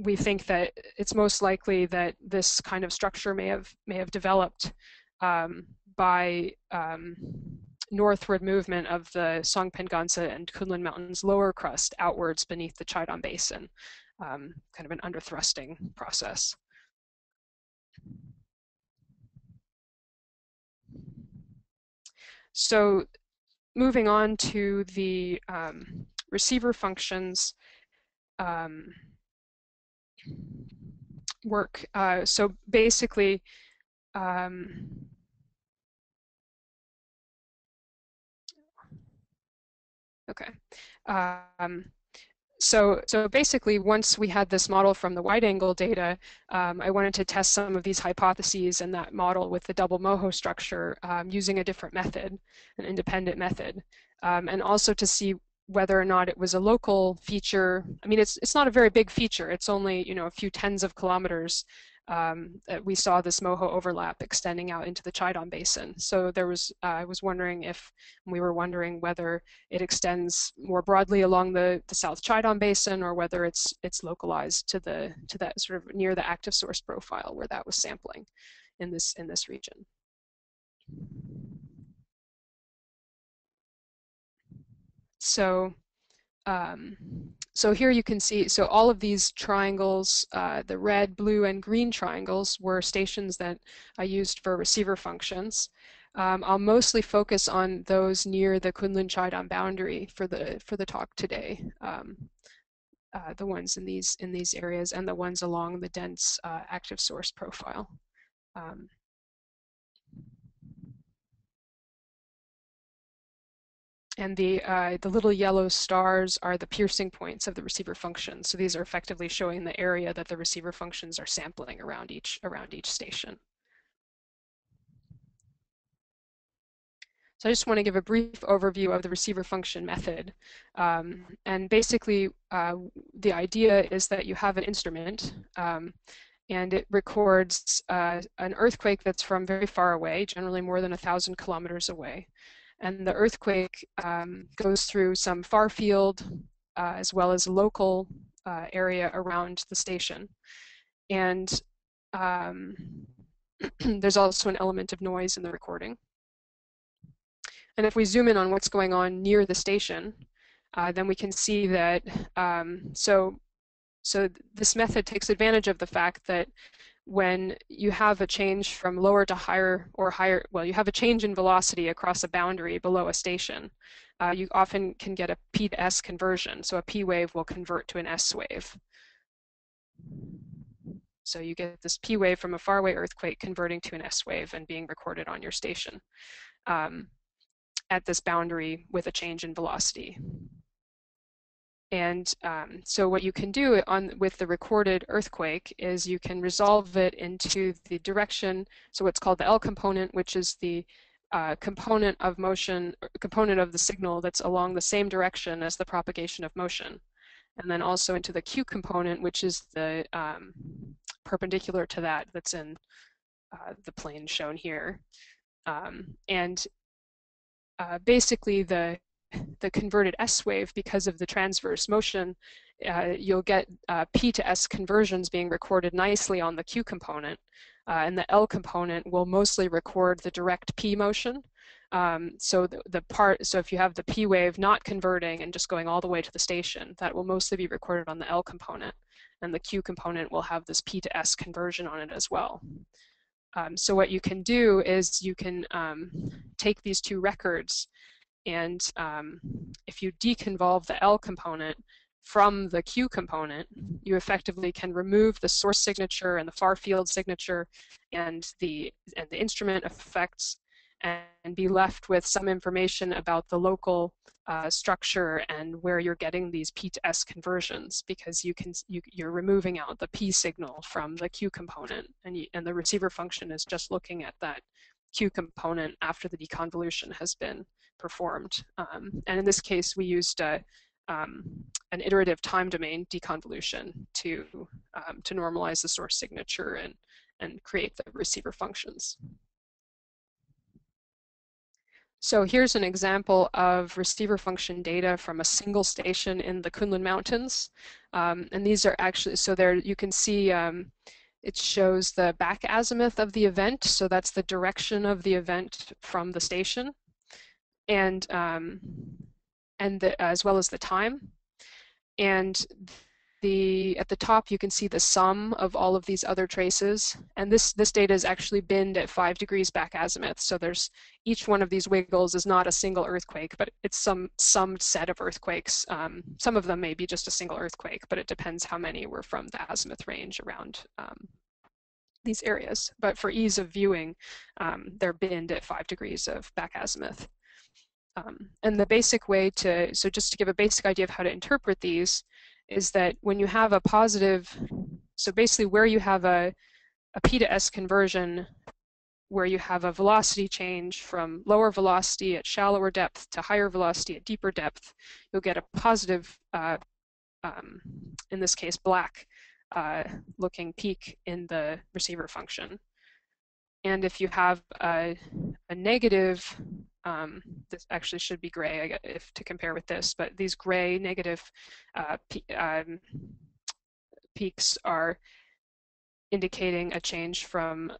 We think that it's most likely that this kind of structure may have developed by northward movement of the Songpen-Ganze and Kunlun Mountains lower crust outwards beneath the Qaidam Basin, kind of an underthrusting process. So moving on to the receiver functions work. So basically, okay. So basically, once we had this model from the wide-angle data, I wanted to test some of these hypotheses in that model with the double Moho structure using a different method, an independent method, and also to see whether or not it was a local feature. I mean, it's not a very big feature. It's only, a few tens of kilometers that we saw this Moho overlap extending out into the Qaidam Basin. So there was, I was wondering we were wondering whether it extends more broadly along the South Qaidam Basin, or whether it's localized to that sort of near the active source profile where that was sampling in this region. So here you can see, so all of these triangles, the red, blue, and green triangles were stations that I used for receiver functions. I'll mostly focus on those near the Kunlun-Qaidam boundary for the talk today. The ones in these areas, and the ones along the dense active source profile. And the little yellow stars are the piercing points of the receiver function. So these are effectively showing the area that the receiver functions are sampling around each station. So I just want to give a brief overview of the receiver function method. And basically, the idea is that you have an instrument and it records an earthquake that's from very far away, generally more than 1,000 kilometers away. And the earthquake goes through some far field as well as local area around the station. And there's also an element of noise in the recording. And if we zoom in on what's going on near the station, then we can see that, so this method takes advantage of the fact that when you have a change from lower to higher or higher, well, you have a change in velocity across a boundary below a station, you often can get a P to S conversion. So a P wave will convert to an S wave. So you get this P wave from a faraway earthquake converting to an S wave and being recorded on your station at this boundary with a change in velocity. And so what you can do with the recorded earthquake is you can resolve it into the direction, so what's called the L component, which is the component of motion, component of the signal that's along the same direction as the propagation of motion. And then also into the Q component, which is the perpendicular to that, that's in the plane shown here. Basically the converted S wave, because of the transverse motion, you'll get P to S conversions being recorded nicely on the Q component, and the L component will mostly record the direct P motion. So if you have the P wave not converting and just going all the way to the station, that will mostly be recorded on the L component, and the Q component will have this P to S conversion on it as well. So what you can do is you can take these two records, and if you deconvolve the L component from the Q component, you effectively can remove the source signature and the far field signature and the instrument effects, and be left with some information about the local structure and where you're getting these P to S conversions, because you're removing out the P signal from the Q component, and the receiver function is just looking at that Q component after the deconvolution has been performed. And in this case, we used an iterative time domain deconvolution to normalize the source signature and create the receiver functions. So here's an example of receiver function data from a single station in the Kunlun Mountains. And these are actually, so there you can see it shows the back azimuth of the event. So that's the direction of the event from the station, and as well as the time. And at the top, you can see the sum of all of these other traces. And this data is actually binned at 5 degrees back azimuth. So each one of these wiggles is not a single earthquake, but it's some set of earthquakes. Some of them may be just a single earthquake, but it depends how many were from the azimuth range around these areas. But for ease of viewing, they're binned at 5 degrees of back azimuth. And the basic way so just to give a basic idea of how to interpret these, is that when you have a positive, so basically where you have a P to S conversion, where you have a velocity change from lower velocity at shallower depth to higher velocity at deeper depth, you'll get a positive, in this case black, looking peak in the receiver function. And if you have a negative, this actually should be gray to compare with this, but these gray negative peaks are indicating a change from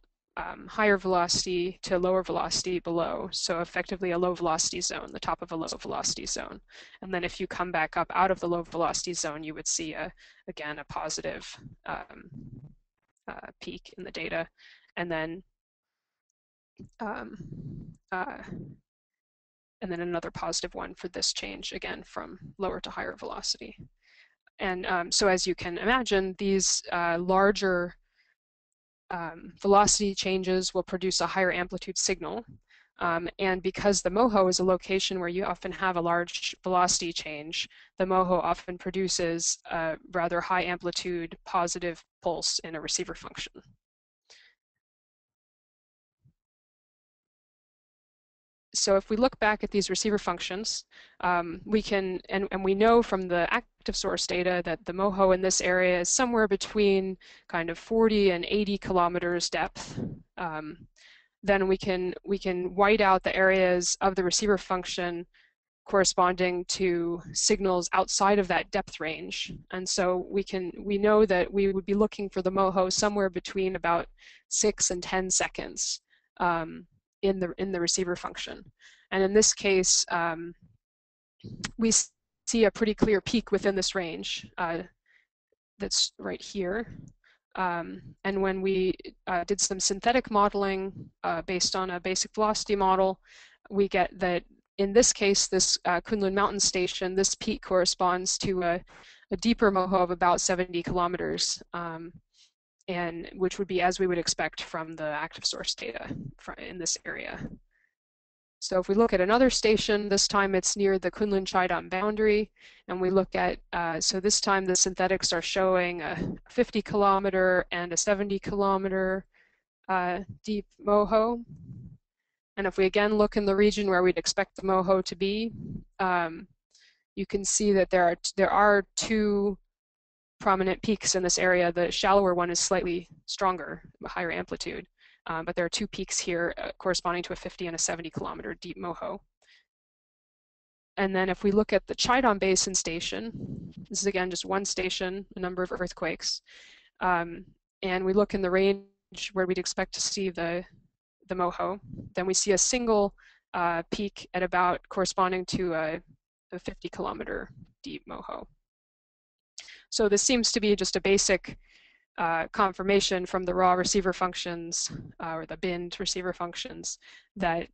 higher velocity to lower velocity below. So effectively a low velocity zone, the top of a low velocity zone. And then if you come back up out of the low velocity zone, you would see again a positive peak in the data. And then another positive one for this change, again, from lower to higher velocity. And so as you can imagine, these larger velocity changes will produce a higher amplitude signal. And because the Moho is a location where you often have a large velocity change, the Moho often produces a rather high amplitude positive pulse in a receiver function. so if we look back at these receiver functions, we can, and we know from the active source data that the Moho in this area is somewhere between kind of 40 and 80 kilometers depth. Then we can white out the areas of the receiver function corresponding to signals outside of that depth range. And so we know that we would be looking for the Moho somewhere between about 6 and 10 seconds in the receiver function. And in this case, we see a pretty clear peak within this range that's right here. And when we did some synthetic modeling based on a basic velocity model, we get that in this case, this Kunlun mountain station, this peak corresponds to a deeper Moho of about 70 kilometers, and which would be as we would expect from the active source data in this area. So if we look at another station, this time it's near the Kunlun-Qaidam boundary, and we look at, so this time the synthetics are showing a 50 kilometer and a 70 kilometer deep Moho. And if we again look in the region where we'd expect the Moho to be, you can see that there are two prominent peaks in this area. The shallower one is slightly stronger, higher amplitude, but there are two peaks here corresponding to a 50 and a 70 kilometer deep Moho. And then if we look at the Qaidam Basin station, this is again just one station, a number of earthquakes, and we look in the range where we'd expect to see the Moho, then we see a single peak at about corresponding to a 50 kilometer deep Moho. So this seems to be just a basic confirmation from the raw receiver functions or the binned receiver functions that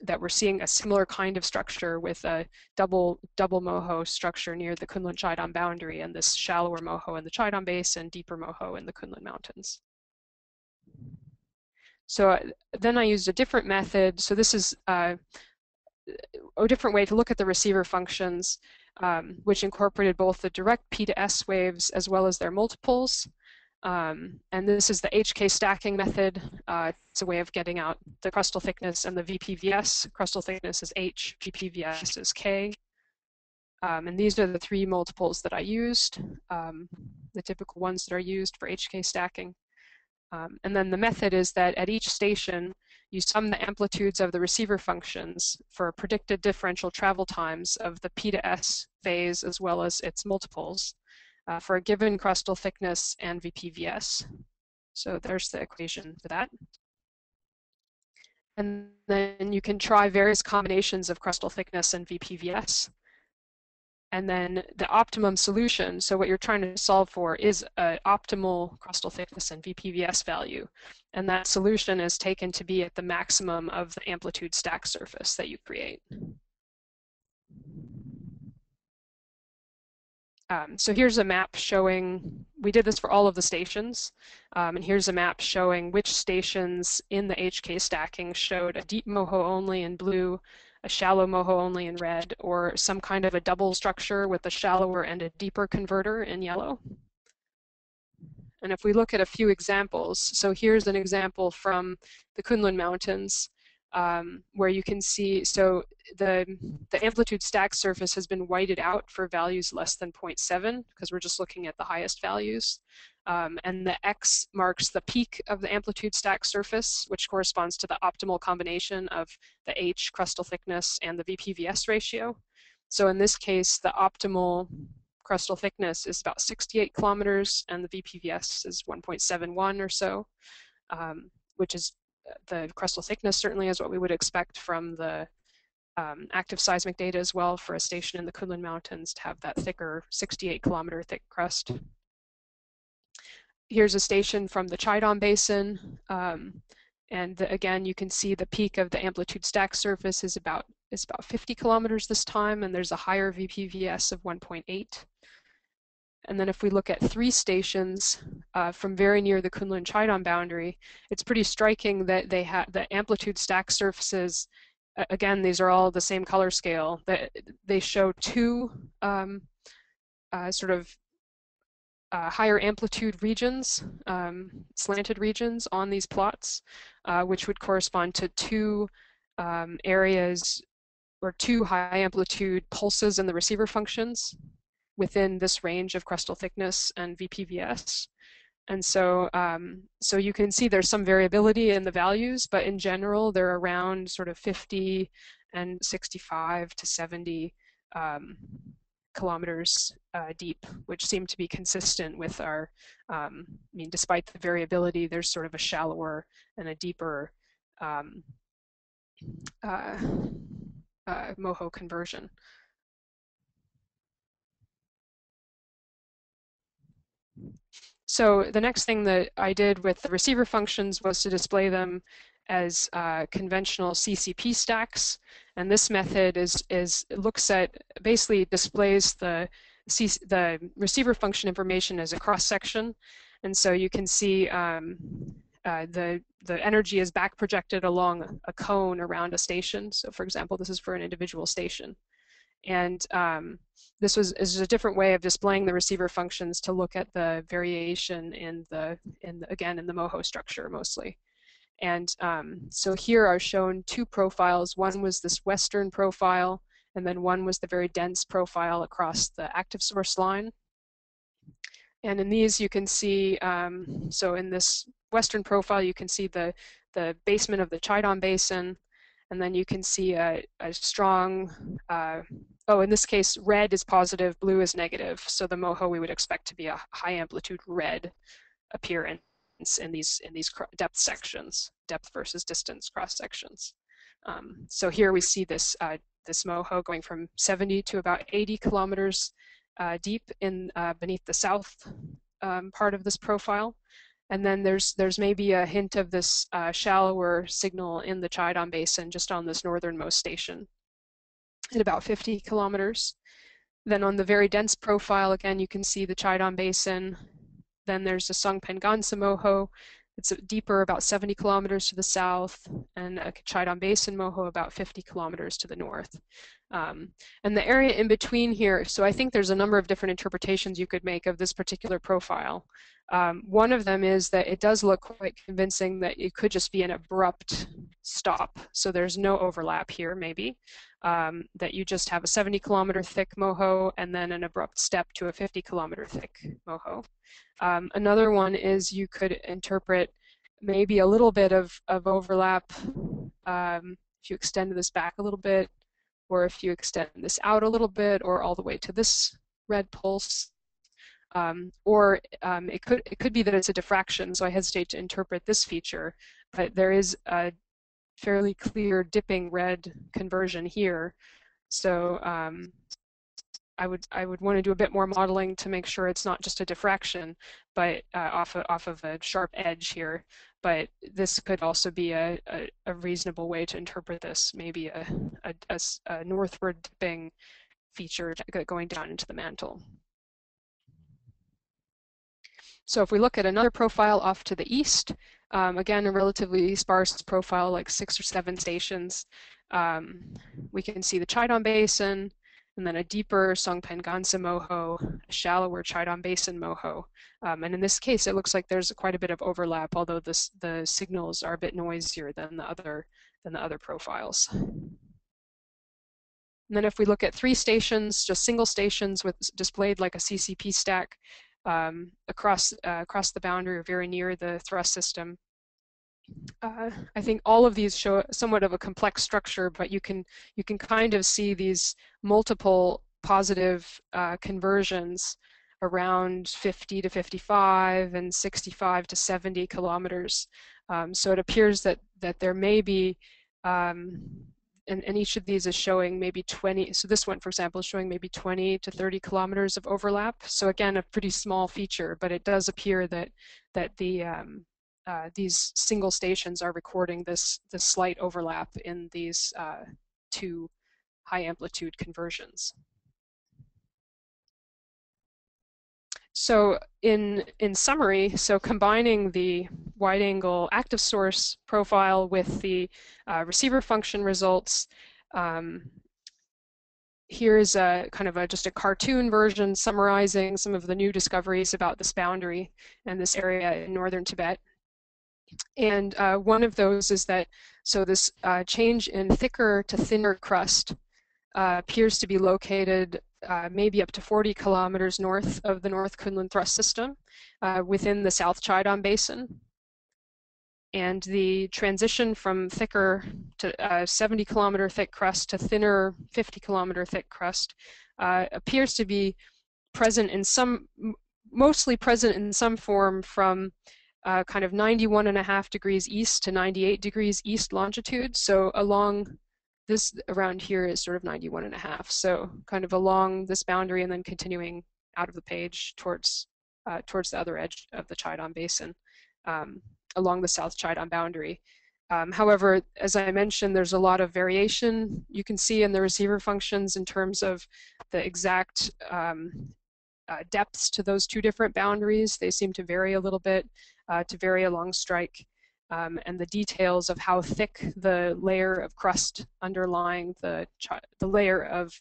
that we're seeing a similar kind of structure with a double Moho structure near the Kunlun-Qaidam boundary, and this shallower Moho in the Qaidam Basin, deeper Moho in the Kunlun Mountains. So then I used a different method. So this is a different way to look at the receiver functions, which incorporated both the direct P to S waves as well as their multiples. And this is the HK stacking method. It's a way of getting out the crustal thickness and the VPVS. Crustal thickness is H, VPVS is K. And these are the three multiples that I used, the typical ones that are used for HK stacking. And then the method is that at each station, you sum the amplitudes of the receiver functions for predicted differential travel times of the P to S phase as well as its multiples for a given crustal thickness and VPVS. So there's the equation for that. And then you can try various combinations of crustal thickness and VPVS. And then the optimum solution, so what you're trying to solve for is an optimal crustal thickness and VPVS value. And that solution is taken to be at the maximum of the amplitude stack surface that you create. So here's a map showing, we did this for all of the stations, and here's a map showing which stations in the HK stacking showed a deep Moho only in blue, a shallow Moho only in red, or some kind of a double structure with a shallower and a deeper converter in yellow. And if we look at a few examples, so here's an example from the Kunlun Mountains, where you can see, so the amplitude stack surface has been whited out for values less than 0.7, because we're just looking at the highest values. And the X marks the peak of the amplitude stack surface, which corresponds to the optimal combination of the H crustal thickness and the VPVS ratio. So in this case, the optimal crustal thickness is about 68 kilometers, and the VPVS is 1.71 or so, which is the crustal thickness certainly is what we would expect from the active seismic data as well for a station in the Kunlun Mountains to have that thicker 68 kilometer thick crust. Here's a station from the Qaidam Basin, and again you can see the peak of the amplitude stack surface is about 50 kilometers this time, and there's a higher VPVS of 1.8. And then if we look at three stations from very near the Kunlun-Qaidam boundary, it's pretty striking that they have the amplitude stack surfaces. Again, these are all the same color scale. That they show two sort of higher amplitude regions, slanted regions on these plots, which would correspond to two areas or 2 high amplitude pulses in the receiver functions within this range of crustal thickness and VPVS. And so, so you can see there's some variability in the values, but in general, they're around sort of 50 and 65 to 70 kilometers deep, which seem to be consistent with our, I mean, despite the variability, there's sort of a shallower and a deeper Moho conversion. So the next thing that I did with the receiver functions was to display them as conventional CCP stacks. And this method looks at, basically displays the receiver function information as a cross section. And so you can see the energy is back projected along a cone around a station. So for example, this is for an individual station. And this is a different way of displaying the receiver functions to look at the variation in the Moho structure mostly. And so here are shown 2 profiles. One was this western profile, and then one was the very dense profile across the active source line. And in these you can see, so in this western profile you can see the basement of the Qaidam Basin, and then you can see a strong, oh, in this case, red is positive, blue is negative. So the Moho we would expect to be a high amplitude red appearance in these depth sections, depth versus distance cross sections. So here we see this Moho going from 70 to about 80 kilometers deep in beneath the south part of this profile. And then there's maybe a hint of this shallower signal in the Qaidam Basin just on this northernmost station at about 50 kilometers. Then on the very dense profile, again, you can see the Qaidam Basin. Then there's the Songpen-Gansa Moho. It's deeper, about 70 kilometers to the south, and a Qaidam Basin Moho about 50 kilometers to the north. And the area in between here, so I think there's a number of different interpretations you could make of this particular profile. One of them is that it does look quite convincing that it could just be an abrupt stop. So there's no overlap here, maybe. That you just have a 70 kilometer thick Moho and then an abrupt step to a 50 kilometer thick Moho. Another one is you could interpret maybe a little bit of overlap if you extend this back a little bit, or if you extend this out a little bit, or all the way to this red pulse. Or it could be that it's a diffraction, so I hesitate to interpret this feature, but there is a fairly clear dipping red conversion here. So I would want to do a bit more modeling to make sure it's not just a diffraction, but off of a sharp edge here. But this could also be a reasonable way to interpret this, maybe a northward dipping feature going down into the mantle. So if we look at another profile off to the east, again, a relatively sparse profile, like 6 or 7 stations, we can see the Qaidam Basin, and then a deeper Songpen-Gansa Moho, a shallower Qaidam Basin Moho. And in this case, it looks like there's quite a bit of overlap, although the signals are a bit noisier than the other profiles. And then if we look at 3 stations, just single stations with displayed like a CCP stack across the boundary or very near the thrust system, I think all of these show somewhat of a complex structure, but you can kind of see these multiple positive conversions around 50 to 55 and 65 to 70 kilometers. So it appears that there may be, and each of these is showing maybe 20, so this one, for example, is showing maybe 20 to 30 kilometers of overlap. So again, a pretty small feature, but it does appear that these single stations are recording this slight overlap in these 2 high amplitude conversions. So in summary, so combining the wide angle active source profile with the receiver function results, here is a kind of just a cartoon version summarizing some of the new discoveries about this boundary and this area in northern Tibet. And one of those is that, so this change in thicker to thinner crust appears to be located maybe up to 40 kilometers north of the North Kunlun thrust system within the South Chaidam Basin. And the transition from thicker to 70 kilometer thick crust to thinner 50 kilometer thick crust appears to be present in some, mostly present in some form from kind of 91.5 degrees east to 98 degrees east longitude. So along this, around here is sort of 91.5. So kind of along this boundary and then continuing out of the page towards the other edge of the Chaidam Basin, along the South Chaidam boundary. However, as I mentioned, there's a lot of variation you can see in the receiver functions in terms of the exact depths to those two different boundaries. They seem to vary a little bit, to vary along strike. And the details of how thick the layer of crust underlying the layer of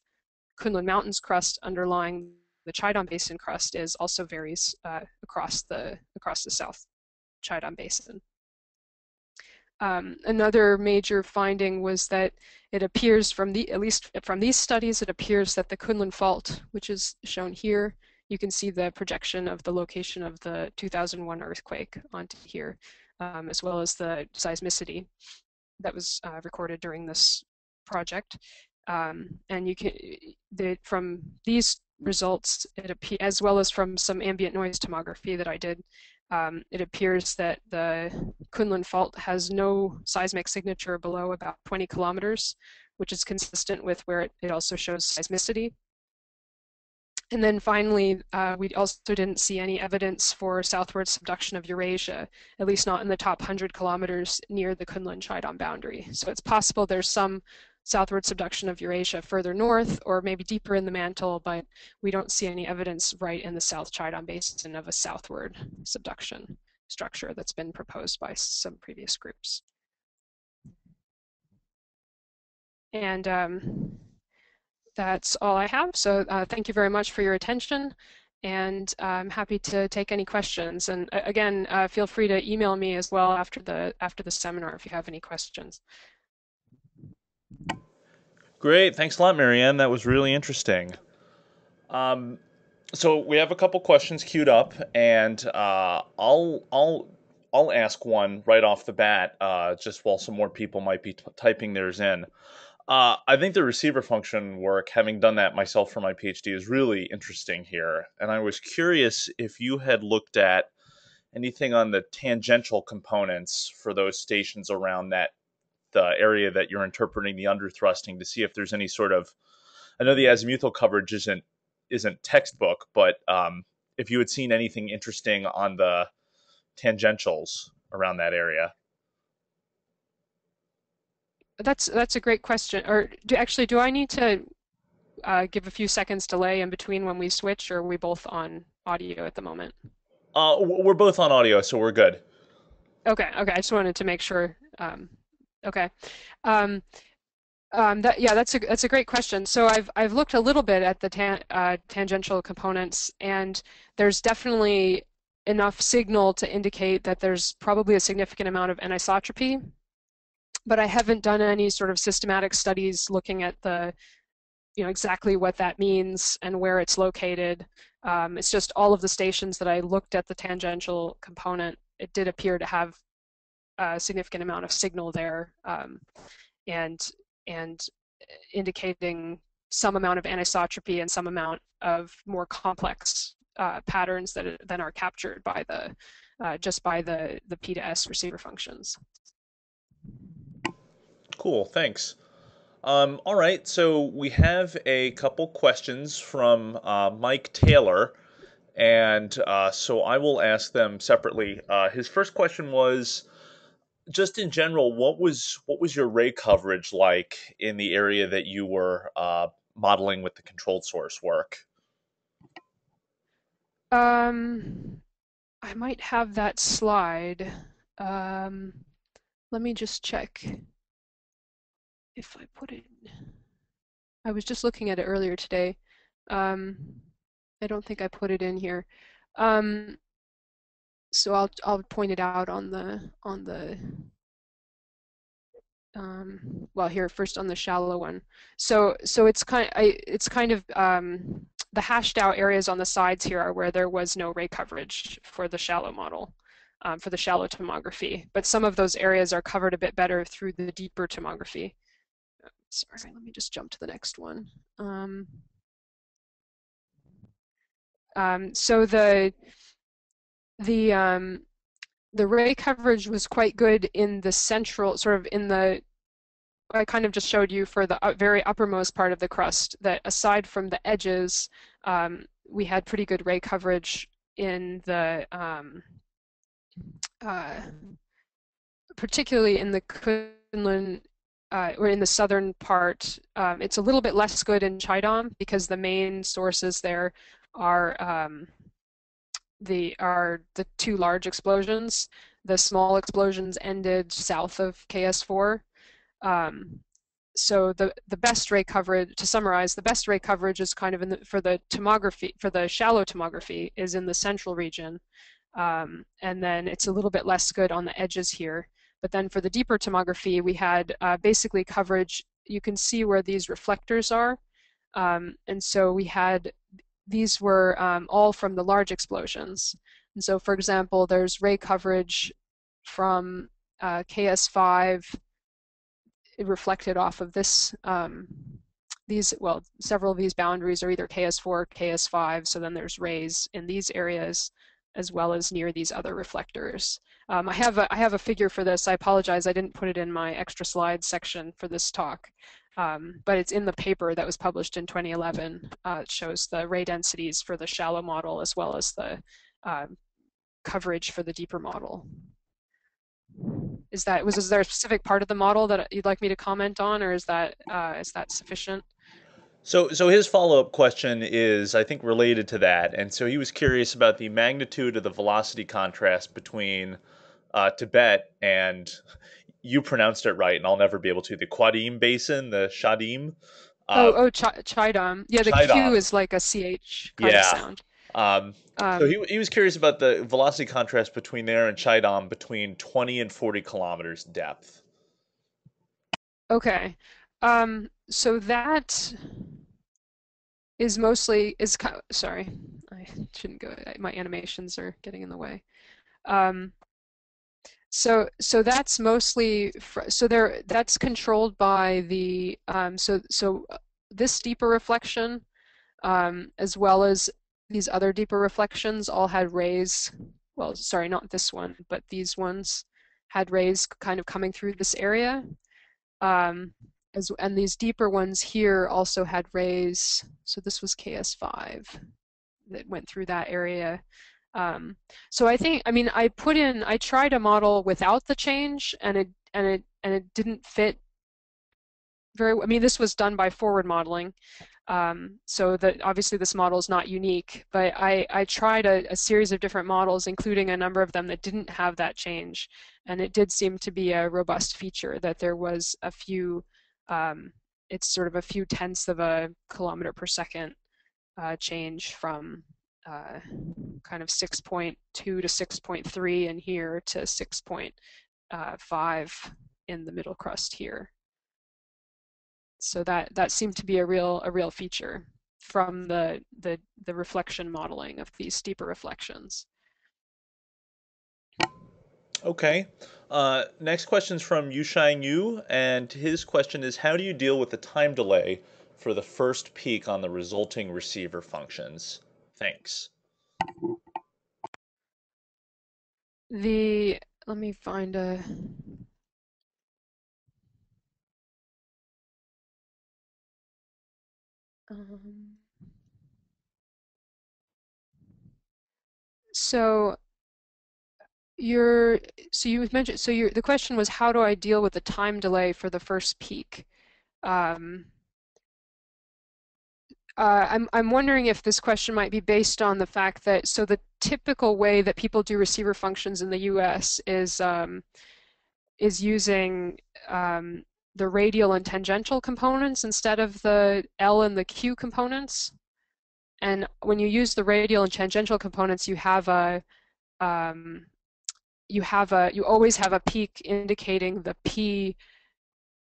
Kunlun Mountains crust underlying the Chaidam Basin crust is also varies across the South Chaidam Basin. Another major finding was that it appears at least from these studies, it appears that the Kunlun Fault, which is shown here, you can see the projection of the location of the 2001 earthquake onto here, as well as the seismicity that was recorded during this project. And you can, from these results, as well as from some ambient noise tomography that I did, it appears that the Kunlun Fault has no seismic signature below about 20 kilometers, which is consistent with where it also shows seismicity. And then finally, we also didn't see any evidence for southward subduction of Eurasia, at least not in the top 100 kilometers near the Kunlun-Qaidam boundary. So it's possible there's some southward subduction of Eurasia further north or maybe deeper in the mantle, but we don't see any evidence right in the South Chaidam Basin of a southward subduction structure that's been proposed by some previous groups. And that's all I have. So thank you very much for your attention, and I'm happy to take any questions. And again, feel free to email me as well after the seminar if you have any questions. Great, thanks a lot, Marianne. That was really interesting. So we have a couple questions queued up, and I'll ask one right off the bat, just while some more people might be typing theirs in. I think the receiver function work, having done that myself for my PhD, is really interesting here. And I was curious if you had looked at anything on the tangential components for those stations around the area that you're interpreting the underthrusting, to see if there's any sort of, I know the azimuthal coverage isn't textbook, but if you had seen anything interesting on the tangentials around that area. That's a great question. Or do I need to give a few seconds delay in between when we switch, or are we both on audio at the moment? We're both on audio, so we're good. Okay. I just wanted to make sure. Okay. That's a great question. So I've looked a little bit at the tangential components, and there's definitely enough signal to indicate that there's probably a significant amount of anisotropy, but I haven't done any sort of systematic studies looking at exactly what that means and where it's located. It's just all of the stations that I looked at the tangential component, it did appear to have a significant amount of signal there, and indicating some amount of anisotropy and some amount of more complex patterns than are captured by just by the P to S receiver functions. Cool, thanks. All right, so we have a couple questions from Mike Taylor, and so I will ask them separately. His first question was, just in general, what was your ray coverage like in the area that you were modeling with the controlled source work? I might have that slide. Let me just check if I put it. I was just looking at it earlier today. I don't think I put it in here. So I'll point it out on the well, here first on the shallow one. So it's kind of the hashed out areas on the sides here are where there was no ray coverage for the shallow model, for the shallow tomography. But some of those areas are covered a bit better through the deeper tomography. Sorry, let me just jump to the next one. So the the ray coverage was quite good in the central, sort of in the, I kind of just showed you for the very uppermost part of the crust, that aside from the edges, we had pretty good ray coverage in the, uh, particularly in the Kunlun, or in the southern part. It's a little bit less good in Qaidam because the main sources there are the two large explosions. The small explosions ended south of KS4. So the best ray coverage, to summarize, the best ray coverage is kind of in for the tomography, for the shallow tomography, is in the central region. And then it's a little bit less good on the edges here. But then for the deeper tomography, we had basically coverage. You can see where these reflectors are. And so we had, these were all from the large explosions. And so, for example, there's ray coverage from KS5 reflected off of this, well, several of these boundaries are either KS4, KS5, so then there's rays in these areas as well as near these other reflectors. I have a figure for this. I apologize, I didn't put it in my extra slides section for this talk, but it's in the paper that was published in 2011. It shows the ray densities for the shallow model as well as the coverage for the deeper model. Is there a specific part of the model that you'd like me to comment on, or is that sufficient? So his follow-up question is, I think, related to that, and so he was curious about the magnitude of the velocity contrast between Tibet and, you pronounced it right, and I'll never be able to, the Qadim Basin, the Shadim, Qaidam. Yeah, the Q Qaidam. is like a CH kind of Yeah. sound. So Um, he was curious about the velocity contrast between there and Qaidam between 20 and 40 kilometers depth. okay. So that is mostly sorry, I shouldn't go. My animations are getting in the way. Um, so that's mostly so there. That's controlled by the this deeper reflection, as well as these other deeper reflections, all had rays. Well, sorry, not this one, but these ones had rays kind of coming through this area. And these deeper ones here also had rays. So this was KS5 that went through that area. So I mean, I tried a model without the change, and it didn't fit very. I mean, this was done by forward modeling, so that obviously this model is not unique. But I tried a series of different models, including a number of them that didn't have that change, and it did seem to be a robust feature that there was a few. It's sort of a few tenths of a kilometer per second change from kind of 6.2 to 6.3 in here to 6.5 in the middle crust here. So that seemed to be a real feature from the reflection modeling of these steeper reflections. Okay. Next question is from Yushang Yu, and his question is, how do you deal with the time delay for the first peak on the resulting receiver functions? Thanks. Let me find a, um, so you mentioned, the question was, how do I deal with the time delay for the first peak? Um, I'm wondering if this question might be based on the fact that, so the typical way that people do receiver functions in the US is using the radial and tangential components instead of the L and the Q components. And when you use the radial and tangential components, you have um, you always have a peak indicating the P.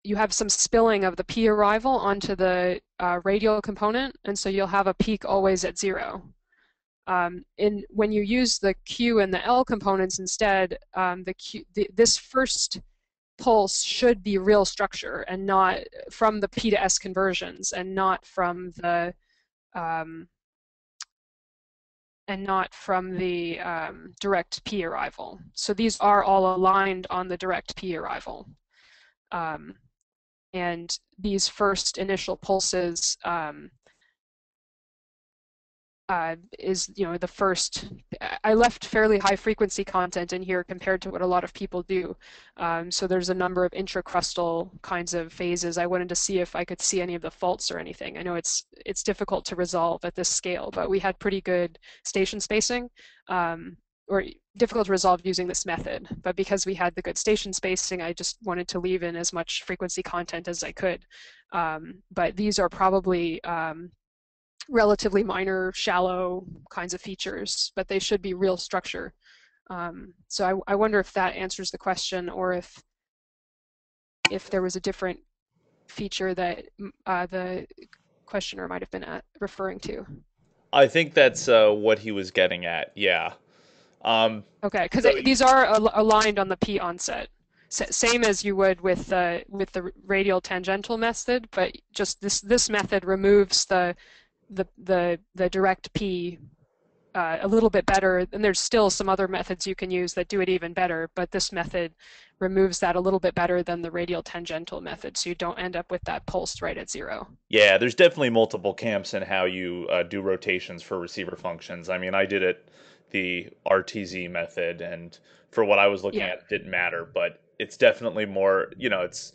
You have some spilling of the P arrival onto the radial component, and so you'll have a peak always at 0. When you use the Q and the L components instead, this first pulse should be real structure and not from the P to S conversions, and not from the um, direct P arrival. So these are all aligned on the direct P arrival. And these first initial pulses is, the first. I left fairly high frequency content in here compared to what a lot of people do. So there's a number of intracrustal kinds of phases. I wanted to see if I could see any of the faults or anything. I know it's difficult to resolve at this scale, but we had pretty good station spacing, or difficult to resolve using this method. But because we had the good station spacing, I just wanted to leave in as much frequency content as I could. But these are probably relatively minor, shallow kinds of features, but they should be real structure. So I wonder if that answers the question, or if there was a different feature that the questioner might have been referring to. I think that's what he was getting at. Yeah. Okay, because So these are aligned on the P onset, same as you would with the radial tangential method, but just this method removes the direct P a little bit better, and there's still some other methods you can use that do it even better, but this method removes that a little bit better than the radial tangential method, so you don't end up with that pulse right at 0. yeah, there's definitely multiple camps in how you do rotations for receiver functions. I mean, I did it the RTZ method, and for what I was looking Yeah. at, it didn't matter. But it's definitely more, it's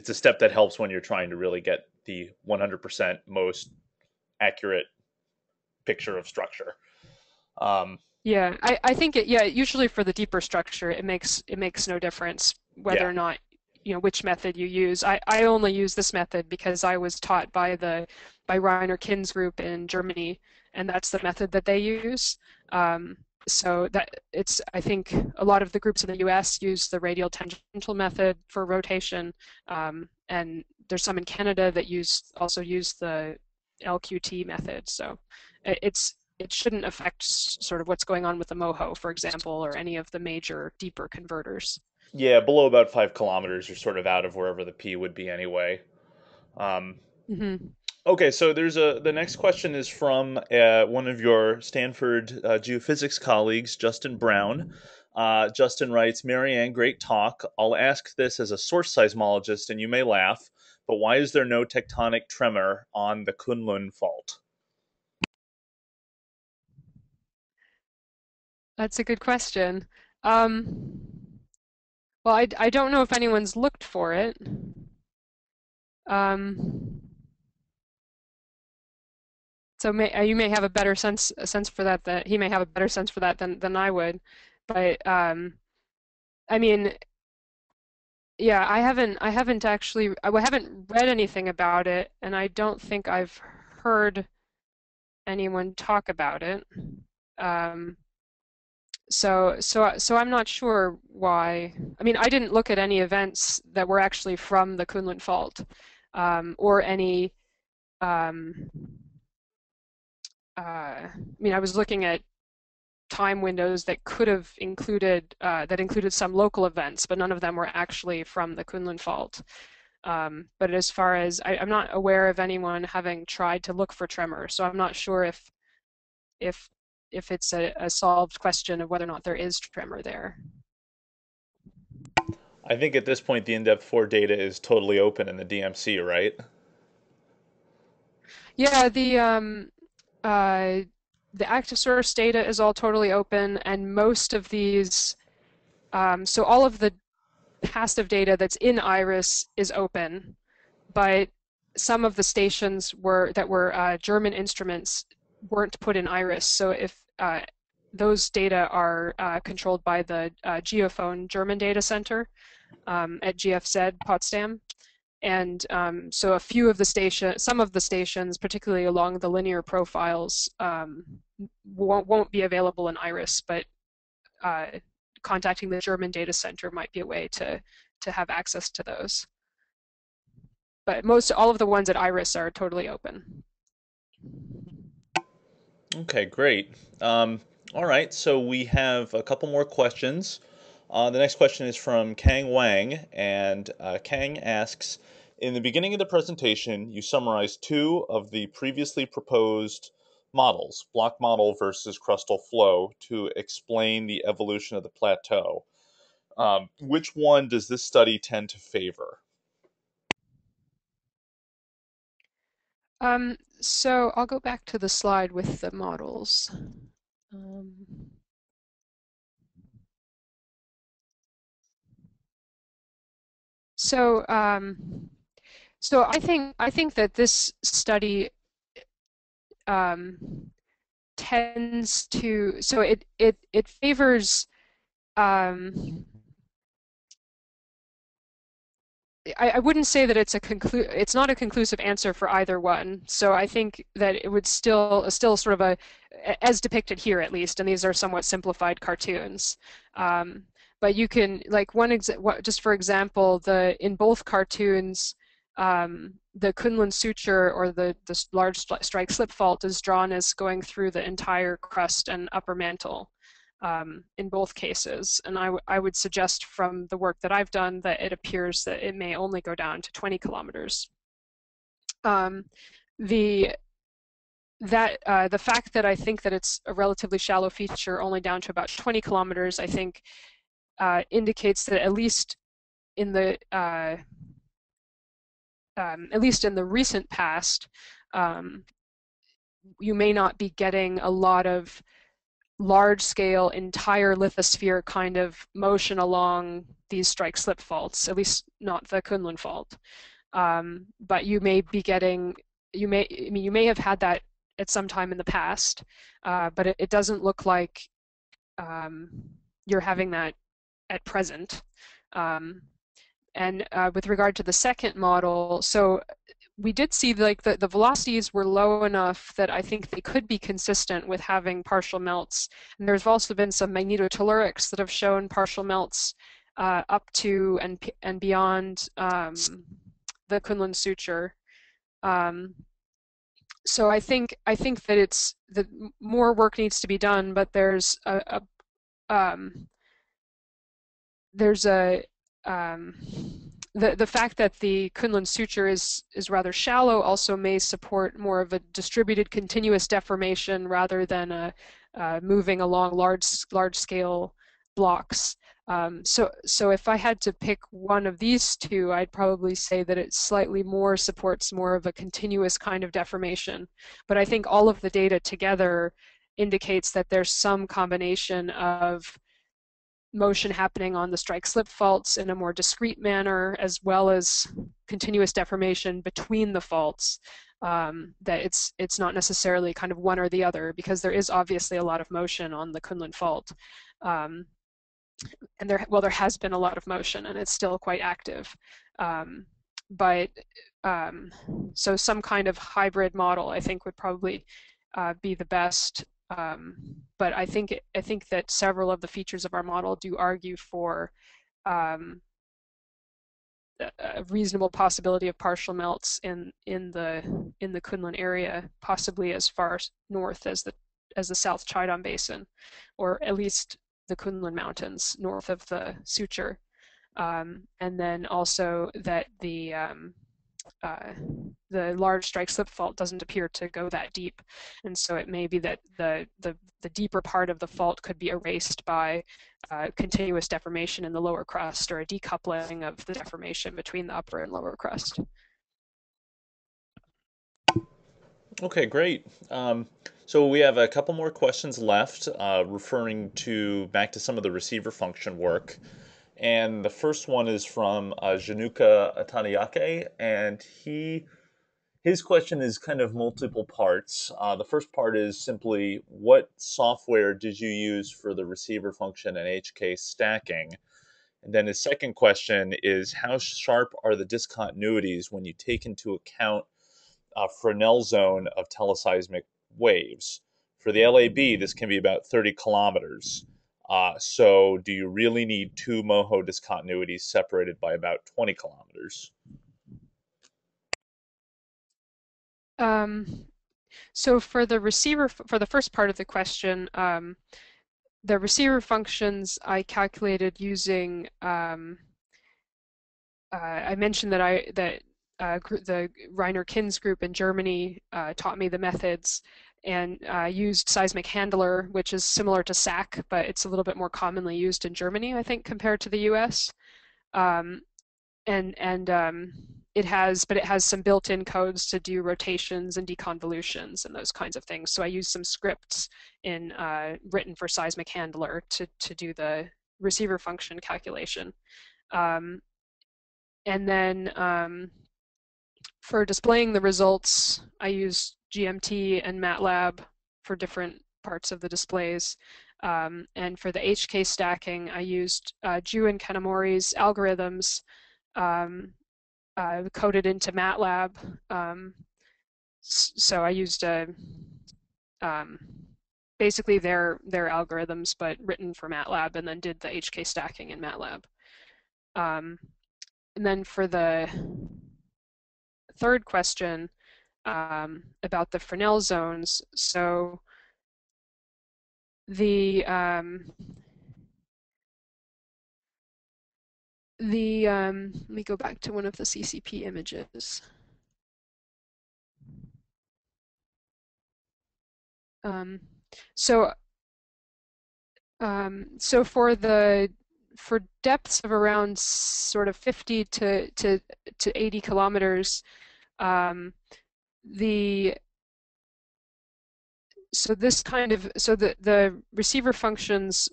a step that helps when you're trying to really get the 100% most accurate picture of structure. Um, Yeah, I think usually for the deeper structure, it makes no difference whether yeah, or not, which method you use. I only use this method because I was taught by Reiner Kin's group in Germany, and that's the method that they use. So I think a lot of the groups in the US use the radial tangential method for rotation, and there's some in Canada that also use the LQT method. So it shouldn't affect sort of what's going on with the Moho, for example, or any of the major deeper converters. yeah, below about 5 kilometers, you're sort of out of wherever the P would be anyway. Um, Hmm. Okay, so the next question is from one of your Stanford geophysics colleagues, Justin Brown. Justin writes, Marianne, great talk. I'll ask this as a source seismologist, and you may laugh, but why is there no tectonic tremor on the Kunlun fault? That's a good question. Well, I don't know if anyone's looked for it. Um, so you may have a better sense for that. That he may have a better sense for that than I would. But I mean, yeah, I haven't actually I haven't read anything about it, and I don't think I've heard anyone talk about it. Um, so I'm not sure why. I mean, I didn't look at any events that were actually from the Kunlun Fault, or any. Um, I mean, I was looking at time windows that could have included some local events, but none of them were actually from the Kunlun Fault. But as far as I'm not aware of anyone having tried to look for tremor, so I'm not sure if if it's a solved question of whether or not there is tremor there. I think at this point the INDEPTH IV data is totally open in the DMC, right? Yeah, uh, the active source data is all totally open, and most of these, so all of the passive data that's in Iris is open, but some of the stations that were German instruments weren't put in Iris. So if those data are controlled by the Geophone German Data Center at GFZ Potsdam. And so some of the stations, particularly along the linear profiles, won't be available in Iris, but contacting the German data center might be a way to have access to those. But all of the ones at IRIS are totally open. Okay, great. All right, so we have a couple more questions. The next question is from Kang Wang, and Kang asks, in the beginning of the presentation, you summarized two of the previously proposed models, block model versus crustal flow, to explain the evolution of the plateau. Which one does this study tend to favor? So I'll go back to the slide with the models. Um, so so I think that this study tends to it favors um, I wouldn't say that it's not a conclusive answer for either one. So I think that it would still sort of as depicted here at least, and these are somewhat simplified cartoons. Um, but you can like just for example, in both cartoons, the Kunlun suture or the large strike slip fault is drawn as going through the entire crust and upper mantle in both cases. And I would suggest from the work that I've done that it appears that it may only go down to 20 kilometers. The the fact that I think that it's a relatively shallow feature, only down to about 20 kilometers, I think indicates that at least in the recent past, you may not be getting a lot of large-scale entire lithosphere kind of motion along these strike-slip faults, at least not the Kunlun fault. But you may be getting, you may have had that at some time in the past, but it doesn't look like you're having that at present. And with regard to the second model, so we did see like the velocities were low enough that I think they could be consistent with having partial melts. And there's also been some magnetotellurics that have shown partial melts up to and beyond the Kunlun suture. So I think that it's that more work needs to be done, but there's a the fact that the Kunlun suture is rather shallow also may support more of a distributed continuous deformation rather than moving along large scale blocks. So if I had to pick one of these two, I'd probably say that it slightly more supports more of a continuous kind of deformation. But I think all of the data together indicates that there's some combination of motion happening on the strike slip faults in a more discrete manner, as well as continuous deformation between the faults. That it's not necessarily kind of one or the other, because there is obviously a lot of motion on the Kunlun fault. And there has been a lot of motion, and it's still quite active. But so some kind of hybrid model, I think, would probably be the best. But I think that several of the features of our model do argue for a reasonable possibility of partial melts in the Kunlun area, possibly as far north as the South Qaidam Basin, or at least the Kunlun Mountains north of the suture. And then also that the large strike slip fault doesn't appear to go that deep, and so it may be that the deeper part of the fault could be erased by continuous deformation in the lower crust, or a decoupling of the deformation between the upper and lower crust. Okay, great. So we have a couple more questions left, referring back to some of the receiver function work. And the first one is from Januka Atanayake, and his question is kind of multiple parts. The first part is simply, what software did you use for the receiver function and HK stacking? And then his second question is, how sharp are the discontinuities when you take into account Fresnel zone of teleseismic waves? For the LAB, this can be about 30 kilometers. So do you really need two Moho discontinuities separated by about 20 kilometers? Um, so for the receiver, for the first part of the question, the receiver functions I calculated using I mentioned that the Reiner Kins group in Germany taught me the methods and used seismic handler, which is similar to SAC, but it's a little bit more commonly used in Germany, I think, compared to the US. Um, and it has some built-in codes to do rotations and deconvolutions and those kinds of things. So I used some scripts in written for seismic handler to do the receiver function calculation. Um, and then for displaying the results, I used GMT and MATLAB for different parts of the displays. And for the HK stacking, I used Ju and Kanamori's algorithms coded into MATLAB. So I used um, basically their algorithms, but written for MATLAB, and then did the HK stacking in MATLAB. And then for the third question about the Fresnel zones, so let me go back to one of the CCP images. Um, so so for depths of around sort of 50 to 80 kilometers, the so this kind of so the receiver functions.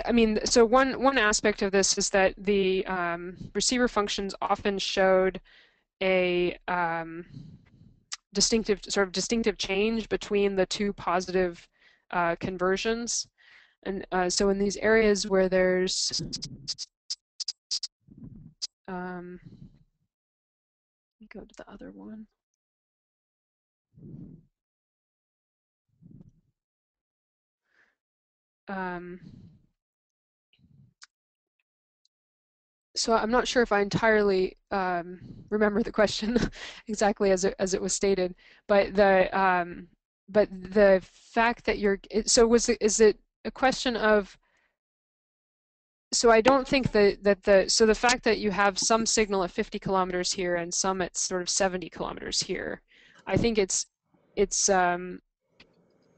I mean, so one aspect of this is that the receiver functions often showed a distinctive change between the two positive conversions. And so in these areas where there's let me go to the other one. So I'm not sure if I entirely remember the question exactly as it was stated, but the fact that is it a question of, so I don't think the fact that you have some signal at 50 kilometers here and some at sort of 70 kilometers here, I think it's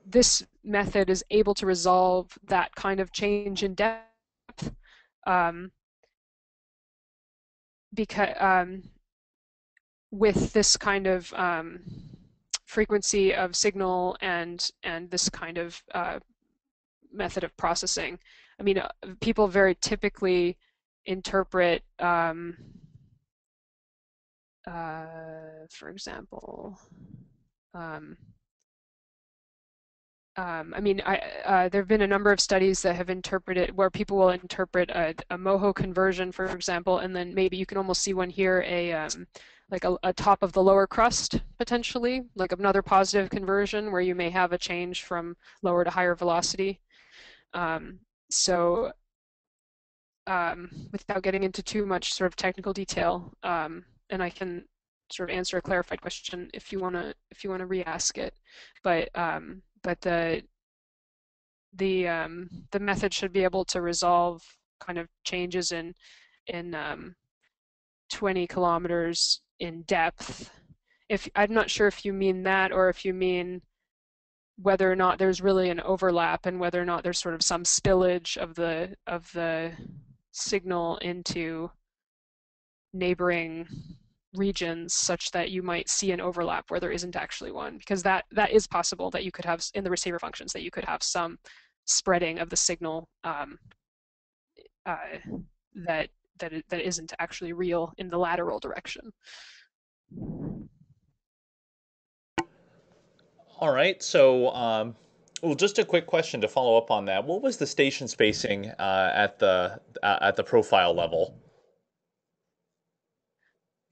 this method is able to resolve that kind of change in depth because with this kind of frequency of signal and this kind of method of processing. I mean, people very typically interpret, for example, I mean, there have been a number of studies that have interpreted where people will interpret a Moho conversion, for example, and then maybe you can almost see one here, like a top of the lower crust potentially, like another positive conversion where you may have a change from lower to higher velocity. So without getting into too much sort of technical detail, and I can sort of answer a clarified question if you want to re-ask it, but the method should be able to resolve kind of changes in 20 kilometers in depth. If I'm not sure if you mean that or if you mean whether or not there's really an overlap and whether or not there's sort of some spillage of the signal into neighboring regions such that you might see an overlap where there isn't actually one, because that is possible that you could have in the receiver functions that you could have some spreading of the signal that isn't actually real in the lateral direction. All right. So, well, just a quick question to follow up on that. What was the station spacing at the profile level?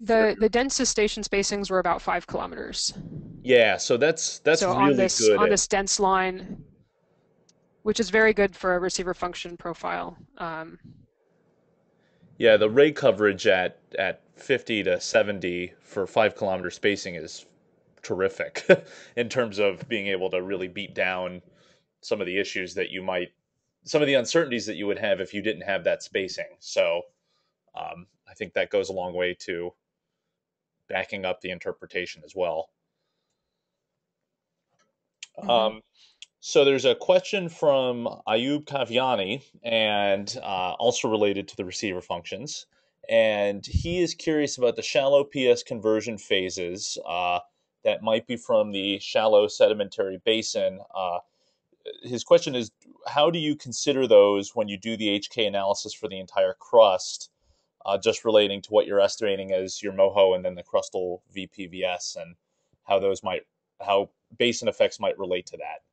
The densest station spacings were about 5 kilometers. Yeah, so that's So on really this good on at, this dense line, which is very good for a receiver function profile. yeah, the ray coverage at 50 to 70 for 5 kilometer spacing is terrific in terms of being able to really beat down some of the issues that you might, some of the uncertainties that you would have if you didn't have that spacing. So I think that goes a long way to backing up the interpretation as well. Mhm. Um, so there's a question from Ayub Kaviani, and also related to the receiver functions. And he is curious about the shallow PS conversion phases that might be from the shallow sedimentary basin. His question is, how do you consider those when you do the HK analysis for the entire crust, just relating to what you're estimating as your Moho and then the crustal VPVS, and how those might, how basin effects might relate to that?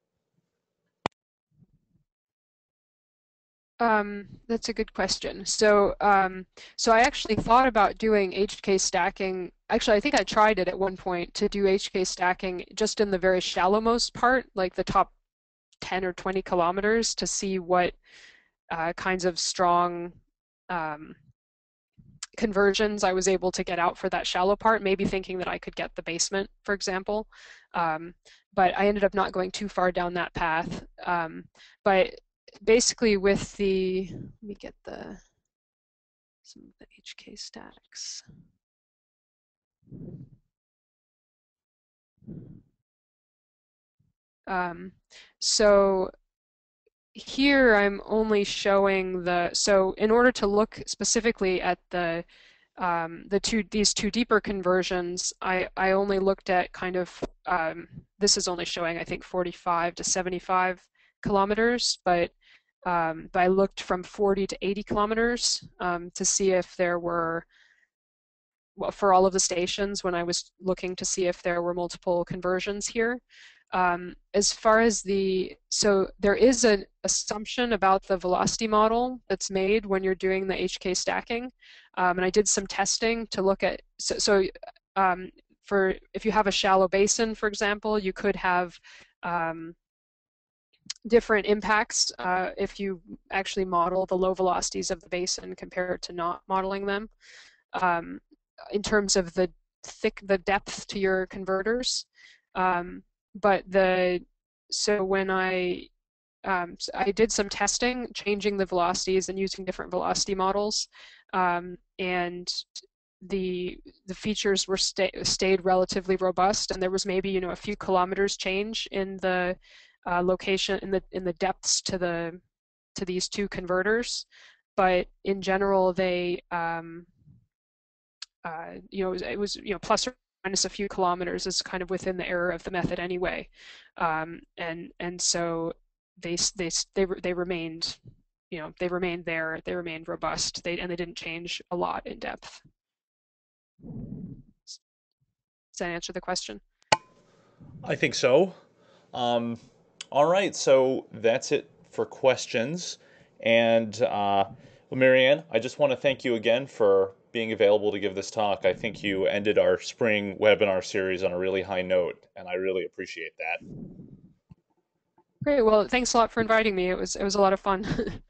That's a good question. So I actually thought about doing HK stacking. Actually, I think I tried it at one point to do HK stacking just in the very shallowmost part, like the top 10 or 20 kilometers, to see what kinds of strong um, conversions I was able to get out for that shallow part, maybe thinking that I could get the basement, for example. Um, but I ended up not going too far down that path. But basically with let me get some of the HK stacks. Um, so here I'm only showing so in order to look specifically at these two deeper conversions, I only looked at kind of, this is only showing, I think, 45 to 75 kilometers, but I looked from 40 to 80 kilometers to see if there were, well, for all of the stations when I was looking to see if there were multiple conversions here. As far as so there is an assumption about the velocity model that's made when you're doing the HK stacking. And I did some testing to look at, for if you have a shallow basin, for example, you could have different impacts if you actually model the low velocities of the basin compared to not modeling them. Um, in terms of the depth to your converters. Um, but so when so I did some testing, changing the velocities and using different velocity models, and the features were stayed relatively robust, and there was maybe a few kilometers change in the location in the depths to these two converters, but in general they it was plus or minus a few kilometers is kind of within the error of the method anyway, and so they remained, they remained robust. And they didn't change a lot in depth. Does that answer the question? I think so. Um, all right, so that's it for questions. And well, Marianne, I just want to thank you again for being available to give this talk. I think you ended our spring webinar series on a really high note, and I really appreciate that. Great. Well, thanks a lot for inviting me. It was a lot of fun.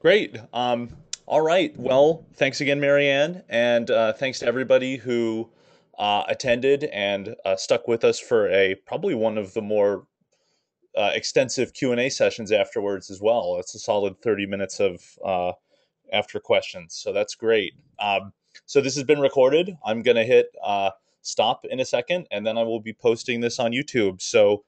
Great. All right. Well, thanks again, Marianne, and thanks to everybody who attended and stuck with us for a probably one of the more extensive Q&A sessions afterwards as well. It's a solid 30 minutes of after questions, so that's great. So this has been recorded. I'm going to hit stop in a second, and then I will be posting this on YouTube. So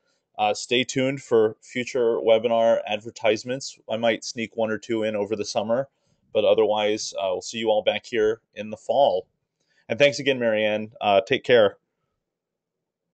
stay tuned for future webinar advertisements. I might sneak one or two in over the summer, but otherwise, we'll see you all back here in the fall. And thanks again, Marianne. Take care.